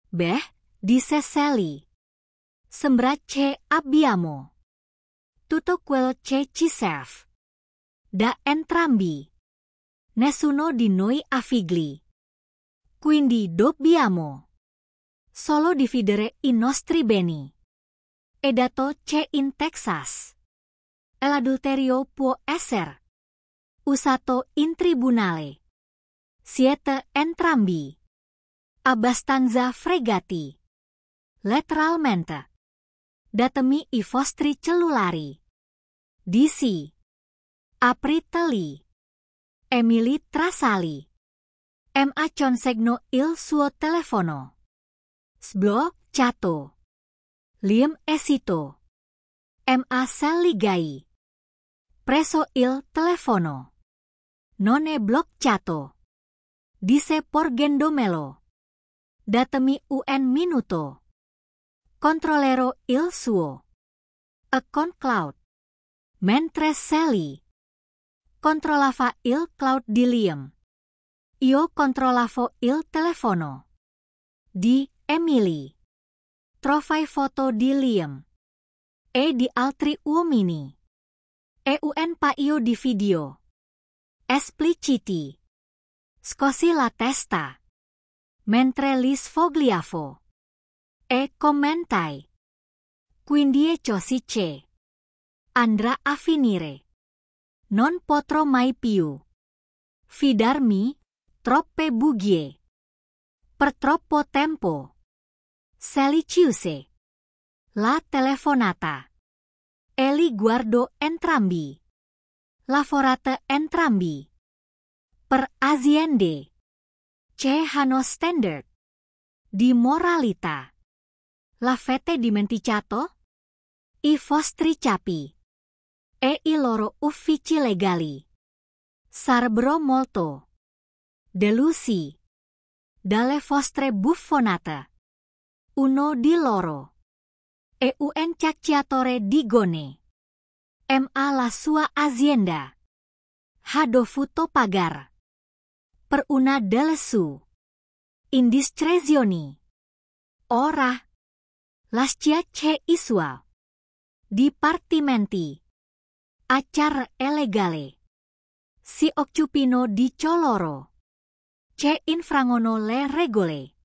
Beh, disse Sally. Sembra che abbiamo tutto quel che ci serve. Da entrambi. Nessuno di noi ha figli. Quindi dobbiamo solo dividere i nostri beni. E dato che in Texas l'adulterio può essere usato in tribunale, siete entrambi abbastanza fregati. Letteralmente. Datemi i vostri cellulari. DC. Apriteli. Emily trasali. Ma consegno il suo telefono. Sbloccato. Liam esito. Ma Sally preso il telefono. Non è bloccato. Disse porgendomelo. Datemi un minuto. Controllerò il suo account cloud. Mentre Sally controllava il cloud di Liam, io controllavo il telefono di Emily. Trovai foto di Liam e di altri uomini e un paio di video espliciti. Scossi la testa mentre li sfogliavo e commentai. Quindi è così che andrà a finire. Non potrò mai più fidarmi. Troppe bugie. Per troppo tempo. Sally chiuse la telefonata e li guardò entrambi. Lavorate entrambi per aziende che hanno standard di moralità. L'avete dimenticato? I vostri capi e i loro uffici legali sarebbero molto delusi dalle vostre buffonate. Uno di loro è un cacciatore di gone. Ma la sua azienda ha dovuto pagare per una delle sue indiscrezioni. Ora, lascia che i suoi dipartimenti affari legali si occupino di ciò loro che infrangono le regole.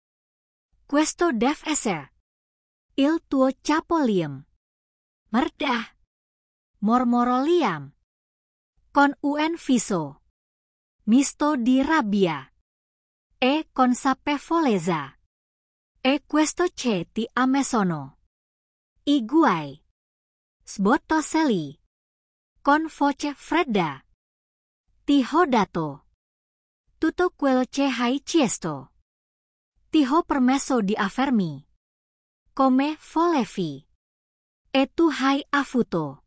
Questo deve essere il tuo capo Liam. Merda, mormorò Liam con un viso misto di rabbia e consapevolezza. E questo che ti ammesono i guai. Sbotto Sally con voce fredda. Ti ho dato tutto quello che hai chiesto. Ti ho permesso di avermi come volevi. E tu hai avuto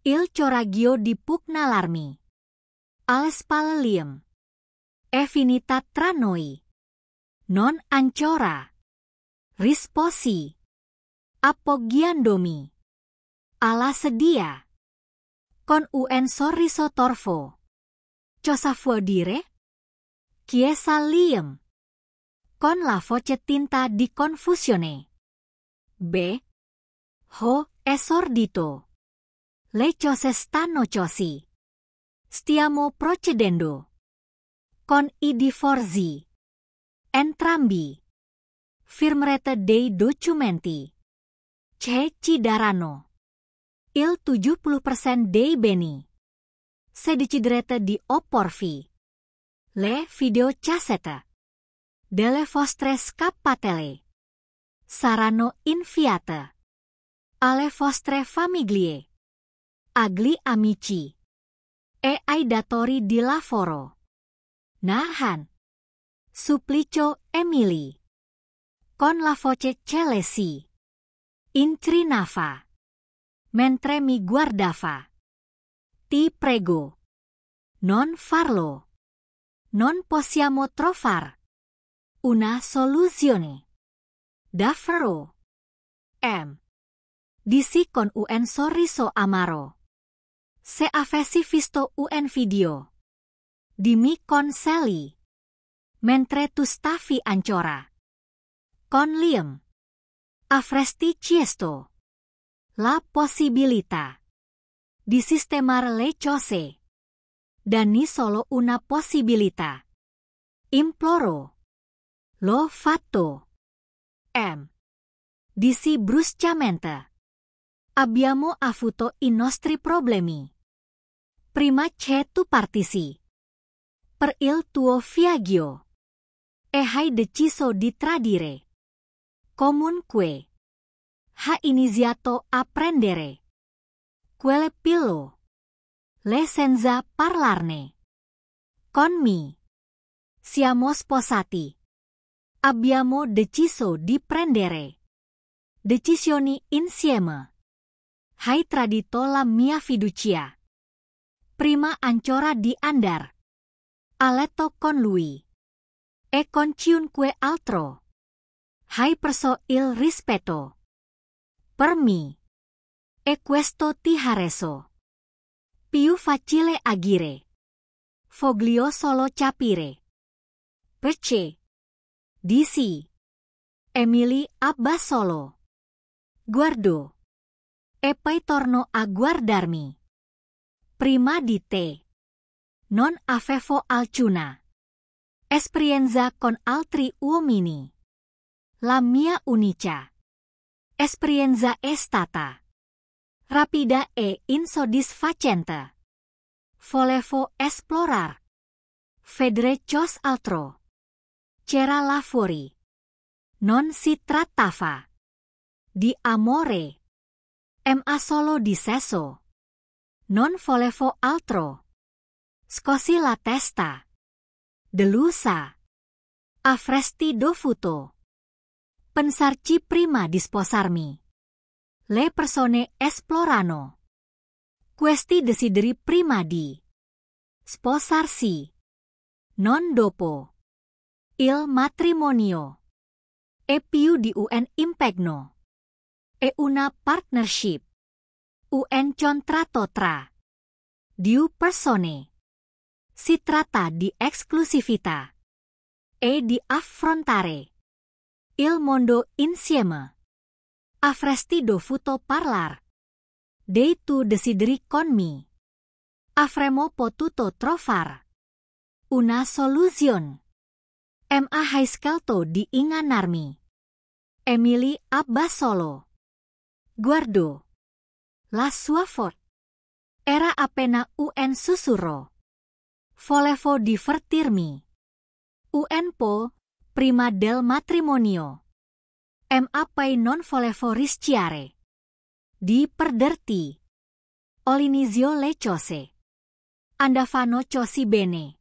il coraggio di pugnalarmi alle spalle Liam. È finita tra noi. Non ancora. Risposi appoggiandomi alla sedia con un sorriso torvo. Cosa vuol dire? Chiese Liam con la voce tinta di confusione. B. Ho esordito. Le cose stanno così. Stiamo procedendo. Con I divorzi. Entrambi. Firmrete dei documenti. Ci daranno. Il 70% dei beni. Se decidrete di opporvi. Le videocassette. Delle vostre scappatelle. Saranno inviate. Alle vostre famiglie. Agli amici. E ai datori di lavoro. Nahan. Supplicio Emily. Con la voce celesi. Incrinava. Mentre mi guardava. Ti prego. Non farlo. Non possiamo trovare una soluzione. Davvero. M. Dissi con un sorriso amaro. Se avessi visto un video. Dimmi con Sally. Mentre tu stavi ancora. Con Liam. Avresti chiesto. La possibilità. Di sistemare le cose. Dani solo una possibilità. Imploro. L'ho fatto. M. Dissi bruscamente. Abbiamo avuto I nostri problemi. Prima che tu partissi. Per il tuo viaggio. E hai deciso di tradire. Comunque. Ha iniziato a prendere. Quelle pillole. Le senza parlarne. Con me. Siamo sposati. Abbiamo deciso di prendere decisioni insieme. Hai tradito la mia fiducia. Prima ancora di andare a letto con lui. E con chiunque altro. Hai perso il rispetto. Per me. E questo ti ha reso più facile agire. Voglio solo capire. Perché? Dissi. Emily abba solo. Guardo. E poi torno a guardarmi. Prima di te. Non avevo alcuna esperienza con altri uomini. La mia unica esperienza è stata rapida e insoddisfacente. Volevo esplorare. Vedere cos'altro. C'era là fuori. Non si trattava di amore. Ma solo di sesso. Non volevo altro. Scossi la testa. Delusa. Avresti dovuto pensarci prima di sposarmi. Le persone esplorano questi desideri prima di sposarsi. Non dopo. Il matrimonio è più di un impegno. È una partnership. Un contratto tra due persone. Si tratta di esclusività. E di affrontare il mondo insieme. Avresti dovuto parlare dei tuoi desideri con me. Avremmo potuto trovare una soluzione. Ma hai scelto di ingannarmi. Emily abba solo. Guardo. La sua voce era appena un sussurro. Volevo divertirmi. Un po' prima del matrimonio. Ma poi non volevo rischiare di perderti. All'inizio le cose andavano così bene.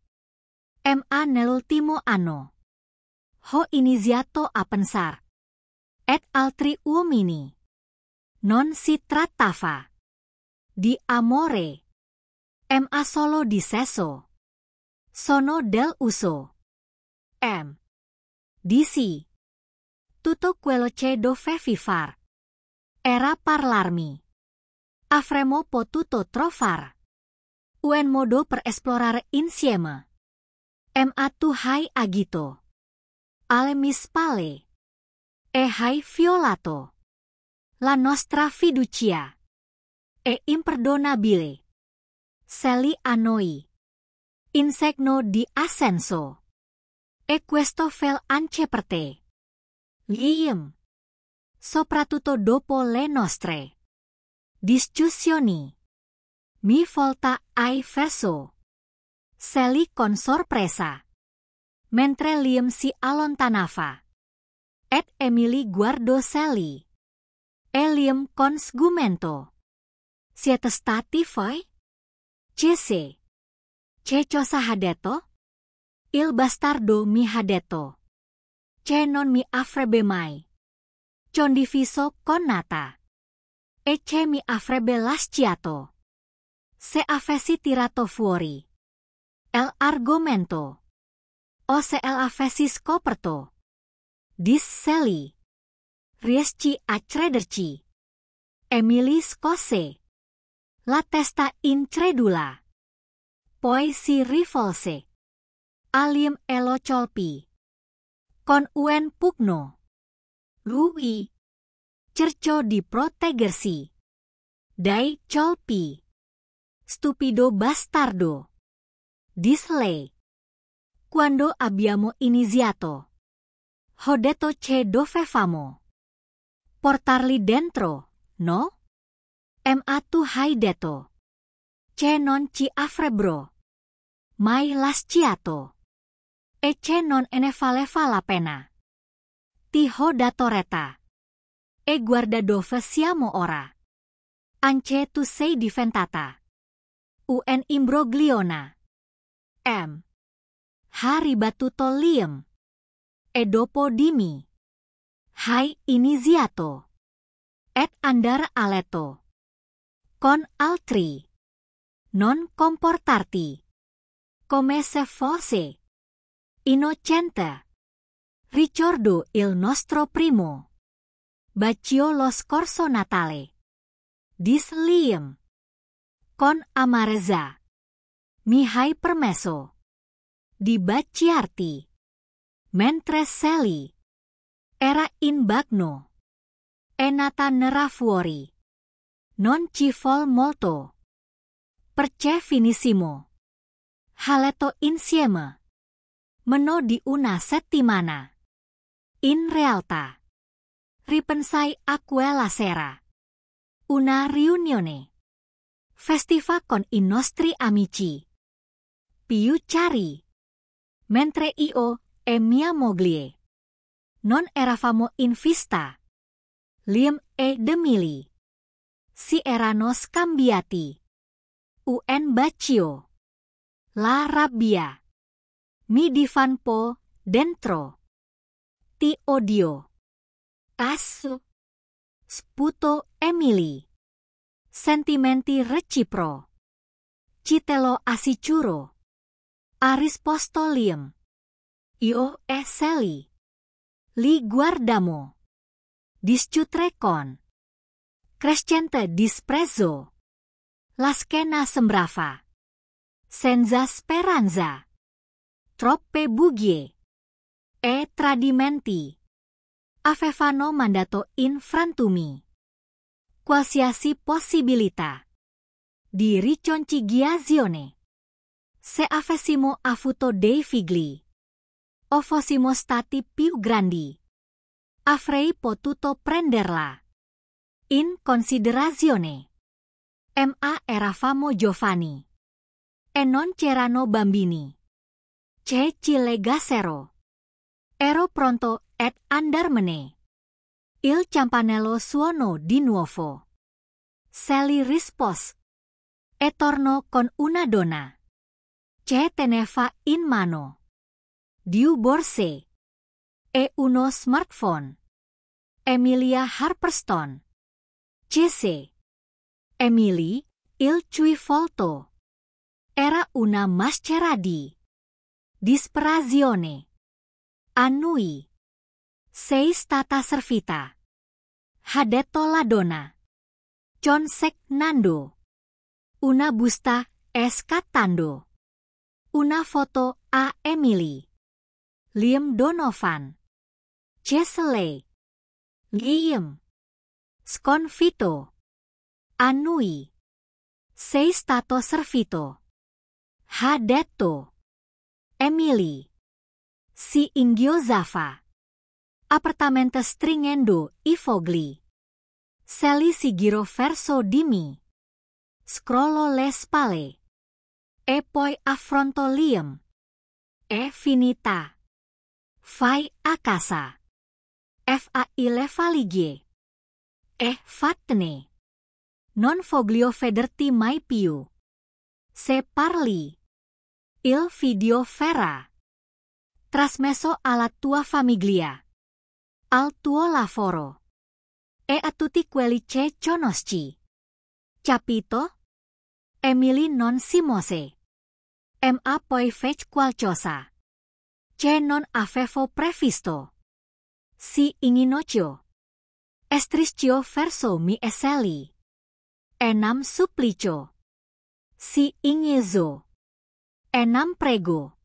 Ma nell'ultimo anno ho iniziato a pensare ad altri uomini. Non si trattava di amore. Ma solo di sesso. Sono dell'uso. Dissi. Tutto quello che dovevi fare era parlarmi. Avremmo potuto trovare un modo per esplorare insieme. Ma tu hai agito alle mispale, e hai violato la nostra fiducia, e imperdonabile, Sally annoi, insegno di ascenso, e questo fel anche per te. Liam, soprattutto dopo le nostre discussioni, mi volta ai verso Sally con sorpresa, mentre Liam si allontanava. Ed Emily guardò Sally. E Liam con sgomento. Siete stati voi? Cese. Che cosa ha detto? Il bastardo mi ha detto che non mi avrebbe mai condiviso con Nata. E che mi avrebbe lasciato se avessi tirato fuori l'argomento. O se avessi scoperto. Disse Sally. Riesci a crederci? Emily scose la testa incredula. Poi si rivolse a Liam e lo colpì con un pugno. Lui cercò di proteggersi dai colpi. Stupido bastardo, disse lei. Quando abbiamo iniziato, ho detto che dovevamo portarli dentro, no? Ma tu hai detto che non ci avrebbero mai lasciato e che non ne valeva la pena. Ti ho dato retta. E guarda dove siamo ora. Anche tu sei diventata un imbrogliona. Ha ribattuto Liam. E dopo dimmi. Hai iniziato ed andare a letto con altri. Non comportarti come se fosse innocente. Ricordo il nostro primo bacio lo scorso Natale. Disse Liam con amarezza. Mi hai permesso di baciarti mentre Sally era in bagno. E Nata nera fuori. Non ci vol molto perché finissimo a letto insieme meno di una settimana. In realtà, ripensai a quella sera. Una riunione festiva con i nostri amici più cari. Mentre io e mia moglie non eravamo in vista. Liam ed Emily si erano scambiati un bacio. La rabbia mi divampò dentro. Ti odio. Asu. Sputo Emily. Sentimenti recipro. Ci te lo assicuro. Ha risposto Liam. Io e Sally li guardamo discutere con crescente disprezzo. La scena sembrava senza speranza. Troppe bugie e tradimenti avevano mandato in frantumi qualsiasi possibilità di riconciliazione. Se avessimo avuto dei figli o fossimo stati più grandi, avrei potuto prenderla in considerazione. Ma eravamo giovani e non c'erano bambini. Che ci legassero. Ero pronto ad andarmene. Il campanello suonò di nuovo. Sally rispose e tornò con una donna che teneva in mano due borse e uno smartphone. Emilia Harperstone. C.C. Emily, il cui volto era una maschera di disperazione. Annui. Sei stata servita. Ha detto la donna. Consegnando una busta e scattando una foto a Emily. Liam Donovan Cesele, Guillaume, Sconfito, Annui, Sei stato servito, ha detto, Emily, si inghiosava, appartamento stringendo I fogli, Sally si girò verso di me, scrollò le spalle, e poi affrontò Liam. È finita. Vai a casa. Fai le valigie. E vattene. Non voglio vederti mai più. Se parli. Il video verrà trasmesso alla tua famiglia, al tuo lavoro, e a tutti quelli che conosci. Capito? Emily non si mose. Ma poi fece qualcosa che non avevo previsto. Si inginocchio. Strisciò verso me e Sally. Enam supplicio. Si inghiosò. Enam prego.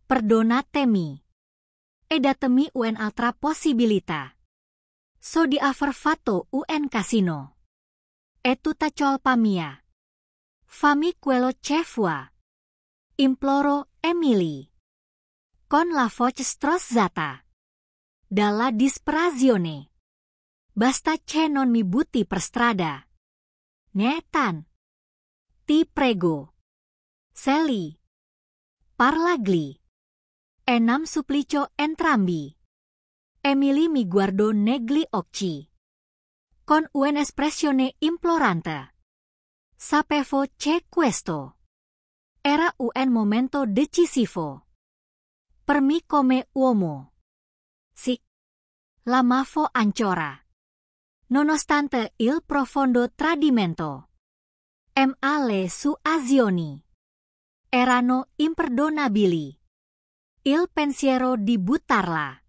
Perdonatemi. E datemi un'altra possibilità. So di aver fatto un casino. E tutta colpa mia. Fammi quello che vuoi. Implorò Emily. Con la voce strozzata. Dalla disperazione. Basta che non mi butti per strada. Netan. Ti prego. Sally. Parlagli. Enam supplicio entrambi. Emily mi guardò negli occhi. Con un'espressione implorante. Sapevo che questo era un momento decisivo. Per me come uomo. Sì. L'amavo ancora. Nonostante il profondo tradimento. Ma le sue azioni erano imperdonabili. Il pensiero di buttarla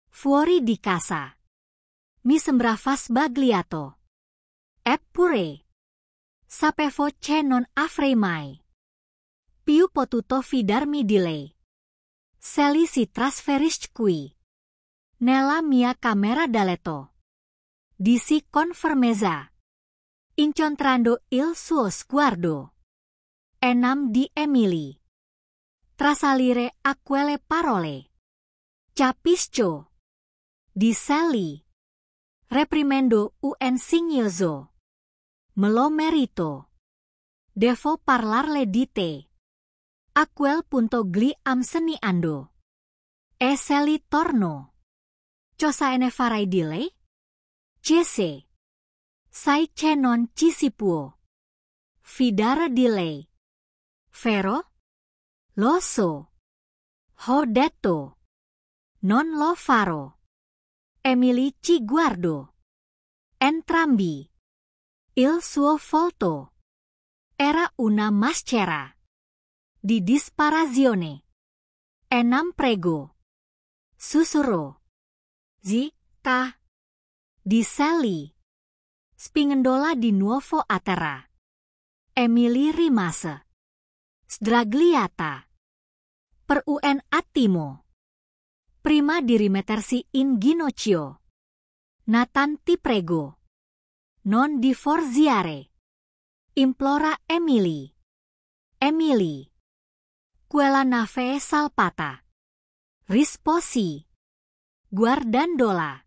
fuori di casa mi sembrava sbagliato. Eppure sapevo che non avrei mai più potuto fidarmi di lei. Sally si trasferisce qui, nella mia camera da letto. Dissi con fermezza, incontrando il suo sguardo. Enam di Emily. Trasalire a quelle parole. Capisco. Di Sally. Reprimendo un singhiozzo. Me lo merito. Devo parlarle di te. A quel punto gli amseniando. E Sally tornò. Cosa ne farai di lei? Jesse. Sai che non ci si può fidare di lei. Vero? Lo so. Ho detto. Non lo farò. Emily ci guardò. Entrambi. Il suo volto era una maschera di disperazione. Enam prego. Sussurrò. Zitta. Di Sally. Spingendola di nuovo a terra. Emily rimase. Sdragliata. Per un attimo. Prima di rimettersi in ginocchio. Nathan ti prego. Non divorziare. Implora Emily. Emily. Quella nave è salpata. Risposi. Guardandola.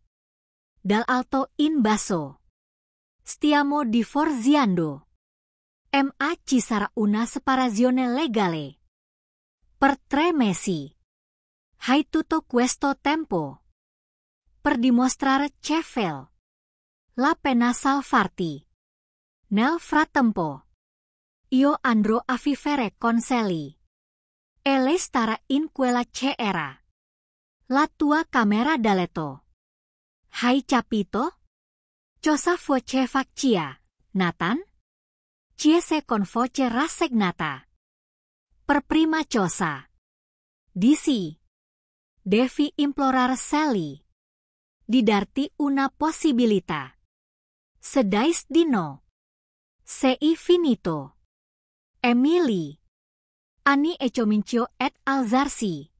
Dal alto in basso. Stiamo divorziando. Ma ci sarà una separazione legale. Per 3 mesi. Hai tutto questo tempo. Per dimostrare che vale la pena salvarti. Nel frattempo. Io andrò a vivere con Sally. E lei starà in quella che era la tua camera da letto. Hai capito? Cosa faceva, Nathan? Chiese con voce rassegnata. Per prima cosa. Dissi. Devi implorare Sally di darti una possibilità. Se dais di no. Sei finito. Emily. Anni e comincio et alzarsi.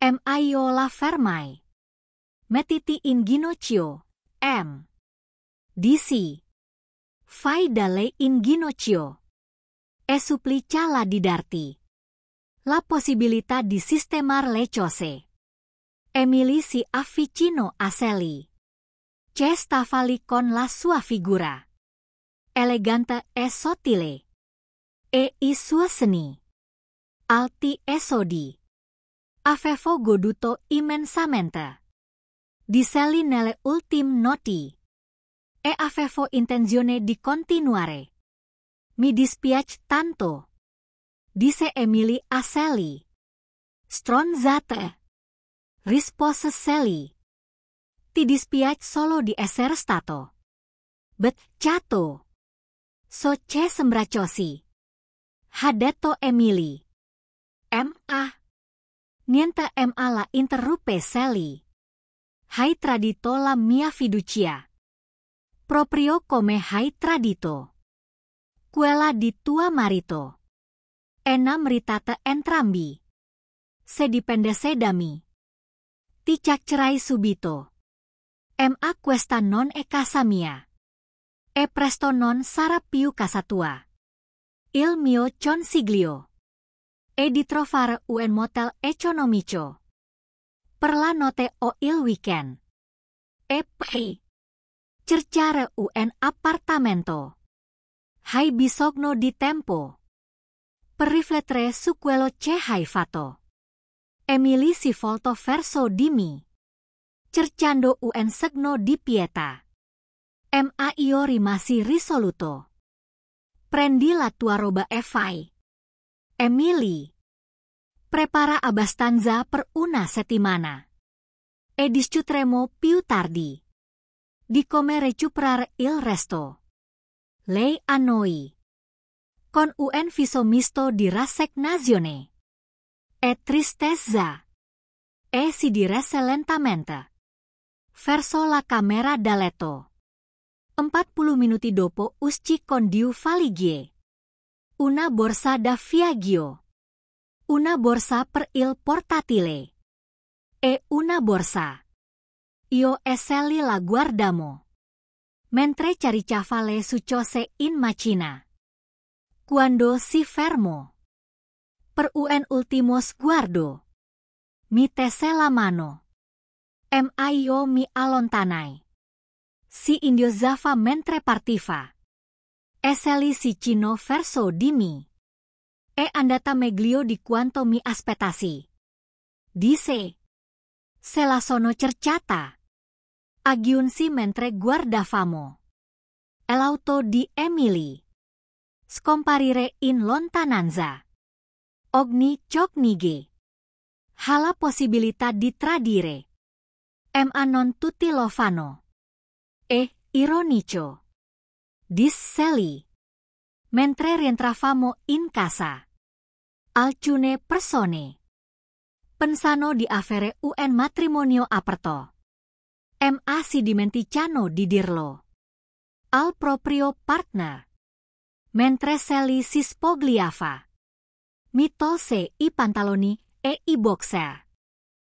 Io la fermai. Mettiti in ginocchio, M. DC. Fai dalle in ginocchio. E supplicia la di darti la possibilità di sistemar le cose. Emily si avvicinò a Sally. Che stava lì con la sua figura elegante e sottile. E i suoi seni alti e sodi avevo goduto immensamente di Sally nelle ultime notti. E avevo intenzione di continuare. Mi dispiace tanto, disse Emily a Sally. Stronzate, rispose Sally. Ti dispiace solo di essere stato beccato. So che sembracosi, ha detto Emily. Ma. Niente ma la interruppe Sally. Hai tradito la mia fiducia. Proprio come hai tradito quella di tua marito. E meritate entrambi. Se dipendesse da me. Ti caccerai subito. Ma questa non è casa mia. E presto non sarà più casa tua. Il mio consiglio è di trovare un motel economico per la notte o il weekend. E poi cercare un appartamento. Hai bisogno di tempo per riflettere su quello che hai fatto. Emily si voltò verso di me, cercando un segno di pietà. Ma io rimasi risoluto. Prendi la tua roba e vai. Emily, prepara abbastanza per una settimana. E discuteremo più tardi di come recuperare il resto. Lei annoi con un viso misto di rassegnazione e tristezza. E si diresse lentamente verso la camera da letto. 40 minuti dopo uscì con due valigie. Una borsa da viaggio. Una borsa per il portatile. E una borsa. Io e Sally la guardammo mentre caricava le sue cose in macchina. Quando si fermò per un ultimo sguardo, mi tese la mano. Ma io mi allontanai. Si indiozzava mentre partiva. E Sally si chinò verso di me. E andata meglio di quanto mi aspettassi. Disse. Se la sono cercata. Aggiunsi mentre guardavamo l'auto di Emily scomparire in lontananza. Ogni giornige ha la possibilità di tradire. Ma non tutti lo fanno. E ironico, disse Sally mentre rientravamo in casa. Alcune persone pensano di avere un matrimonio aperto. Ma si dimenticano di dirlo al proprio partner. Mentre Sally si spogliava, mi tolse i pantaloni e i boxer.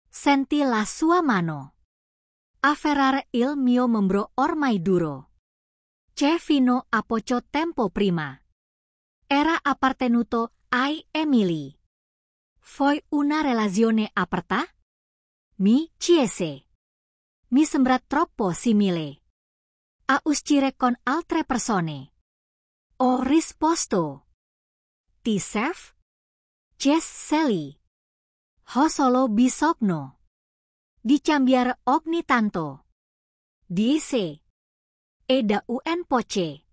Sentì la sua mano afferrare il mio membro ormai duro, che fino a poco tempo prima era appartenuto ai Emily. Foi una relazione aperta? Mi chiese. Mi sembra troppo simile a uscire con altre persone. Ho risposto. Ti serve? Chiese Sally. Ho solo bisogno di cambiare ogni tanto. Disse. E da un poche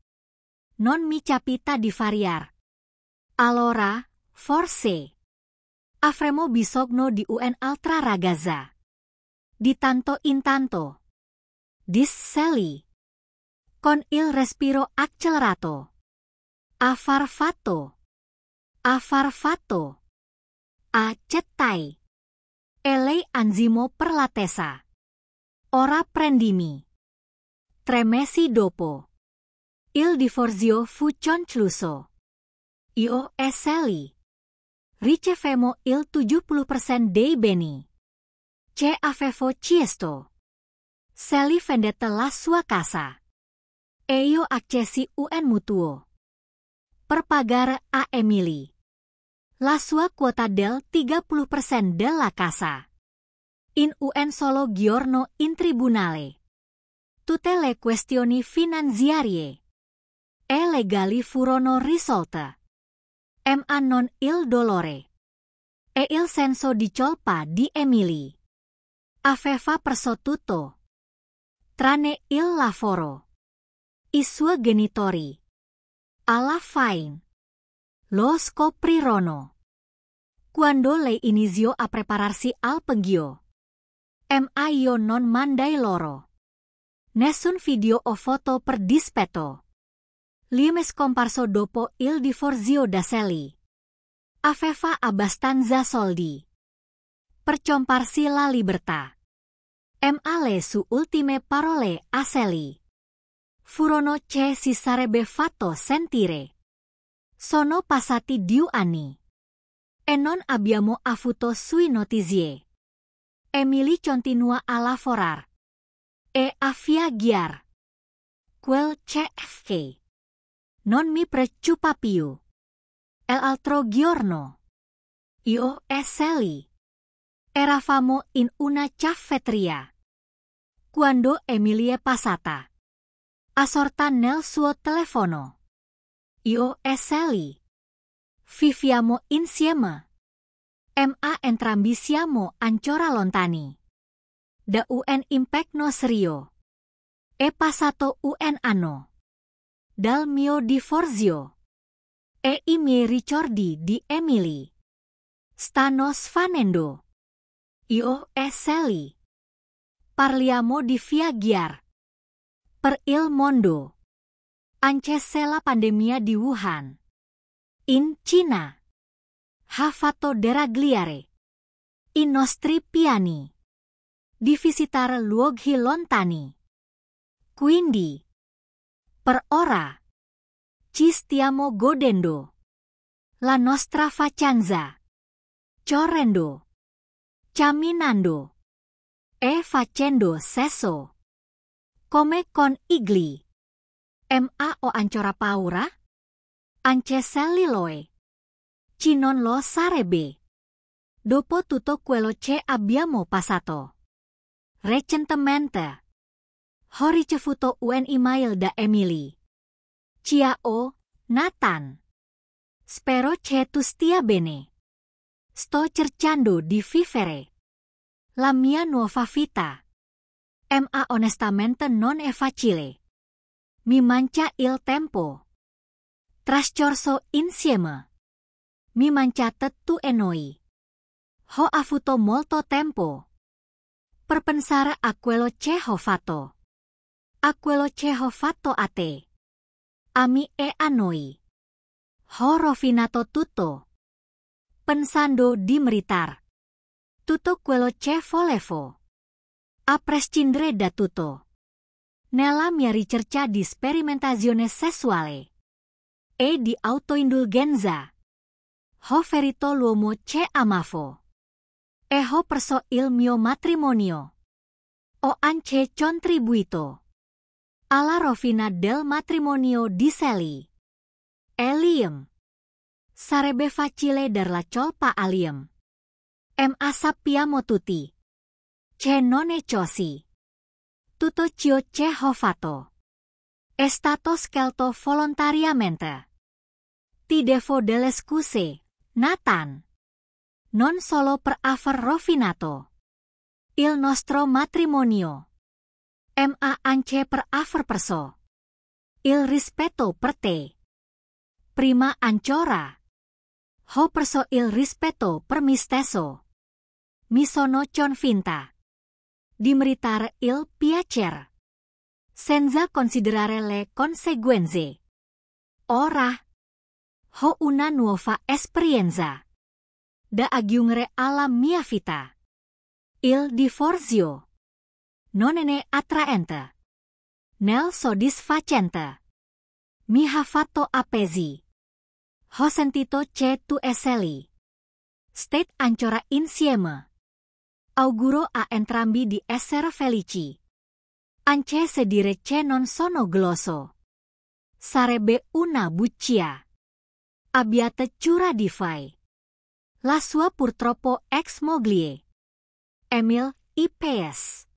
non mi capita di variare. Allora, forse avremo bisogno di un'altra ragazza. Di tanto in tanto. Disse Sally con il respiro accelerato. Affar fatto. Affar fatto. Accettai. E lei anzimo per la testa. Ora prendimi. 3 mesi dopo. Il divorzio fu concluso. Io e Sally ricevemmo il 70% dei beni che avevo chiesto. Seli vendette la sua casa. Io accesi un mutuo. Per pagare a Emily la sua quota del 30% della casa. In un solo giorno in tribunale. Tutte le questioni finanziarie e legali furono risolte. Ma non il dolore e il senso di colpa di Emily. Aveva perso tutto, tranne il lavoro. I suoi genitori, alla fine, lo scoprirono quando lei iniziò a prepararsi al penghio. Ma io non mandai loro nessun video o foto per dispetto. Liam è scomparso dopo il divorzio da Sally. Aveva abbastanza soldi per comparsi la libertà. Ma le sue ultime parole a Sally furono che si sarebbe fatto sentire. Sono passati 2 anni e non abbiamo avuto sue notizie. Emily continua a lavorare e a viaggiare. Quel CFK non mi preoccupa più. L'altro giorno, io e Sally eravamo in una caffetteria quando Emily è passata. Assorta nel suo telefono. Io e Sally viviamo insieme. Ma entrambi siamo ancora lontani da un impegno serio. È passato un anno dal mio divorzio e i miei ricordi di Emily stanno svanendo. Io e Sally parliamo di viaggiare per il mondo. Anche se la pandemia di Wuhan, in Cina, ha fatto deragliare i nostri piani di visitare luoghi lontani. Quindi, per ora, ci stiamo godendo la nostra vacanza, correndo, camminando e facendo sesso, come con Igli. Ma ho ancora paura? Anche Sally Loe. Ci non lo sarebbe. Dopo tutto quello che abbiamo passato. Recentemente, ho ricevuto un'email da Emily. Ciao, Nathan. Spero che tu stia bene. Sto cercando di vivere la mia nuova vita. Ma onestamente non è facile. Mi manca il tempo. Trascorso insieme. Mi mancate tu e noi. Ho avuto molto tempo per pensare a quello che ho fatto. A quello che ho fatto a te. A me e a noi. Ho rovinato tutto. Pensando di meritare tutto quello che volevo. A prescindere da tutto. Nella mia ricerca di sperimentazione sessuale e di autoindulgenza, ho ferito l'uomo che amavo e ho perso il mio matrimonio. Ho anche contribuito alla rovina del matrimonio di Sally e Liam. Sarebbe facile dar la colpa a Liam. Ma sappiamo tutti che non è così. Tutto ciò che ho fatto è stato scelto volontariamente. Ti devo delle scuse, Nathan. Non solo per aver rovinato il nostro matrimonio, ma anche per aver perso il rispetto per te. Prima ancora, ho perso il rispetto per me stesso. Mi sono convinta di meritare il piacere, senza considerare le conseguenze. Ora, ho una nuova esperienza da aggiungere alla mia vita. Il divorzio non è attraente, né soddisfacente. Mi ha fatto appesi. Ho sentito che tu e Sally state ancora insieme. Auguro a entrambi di essere felici Ance sedire ce non sono glosso. Sarebbe una buccia. Abbiate giura di fai. La sua purtroppo ex moglie. Emil I.P.S.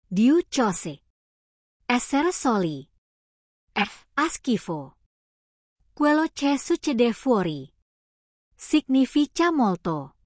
Diu chose. Essere soli. A schifo. Quello che succede fuori. Significa molto.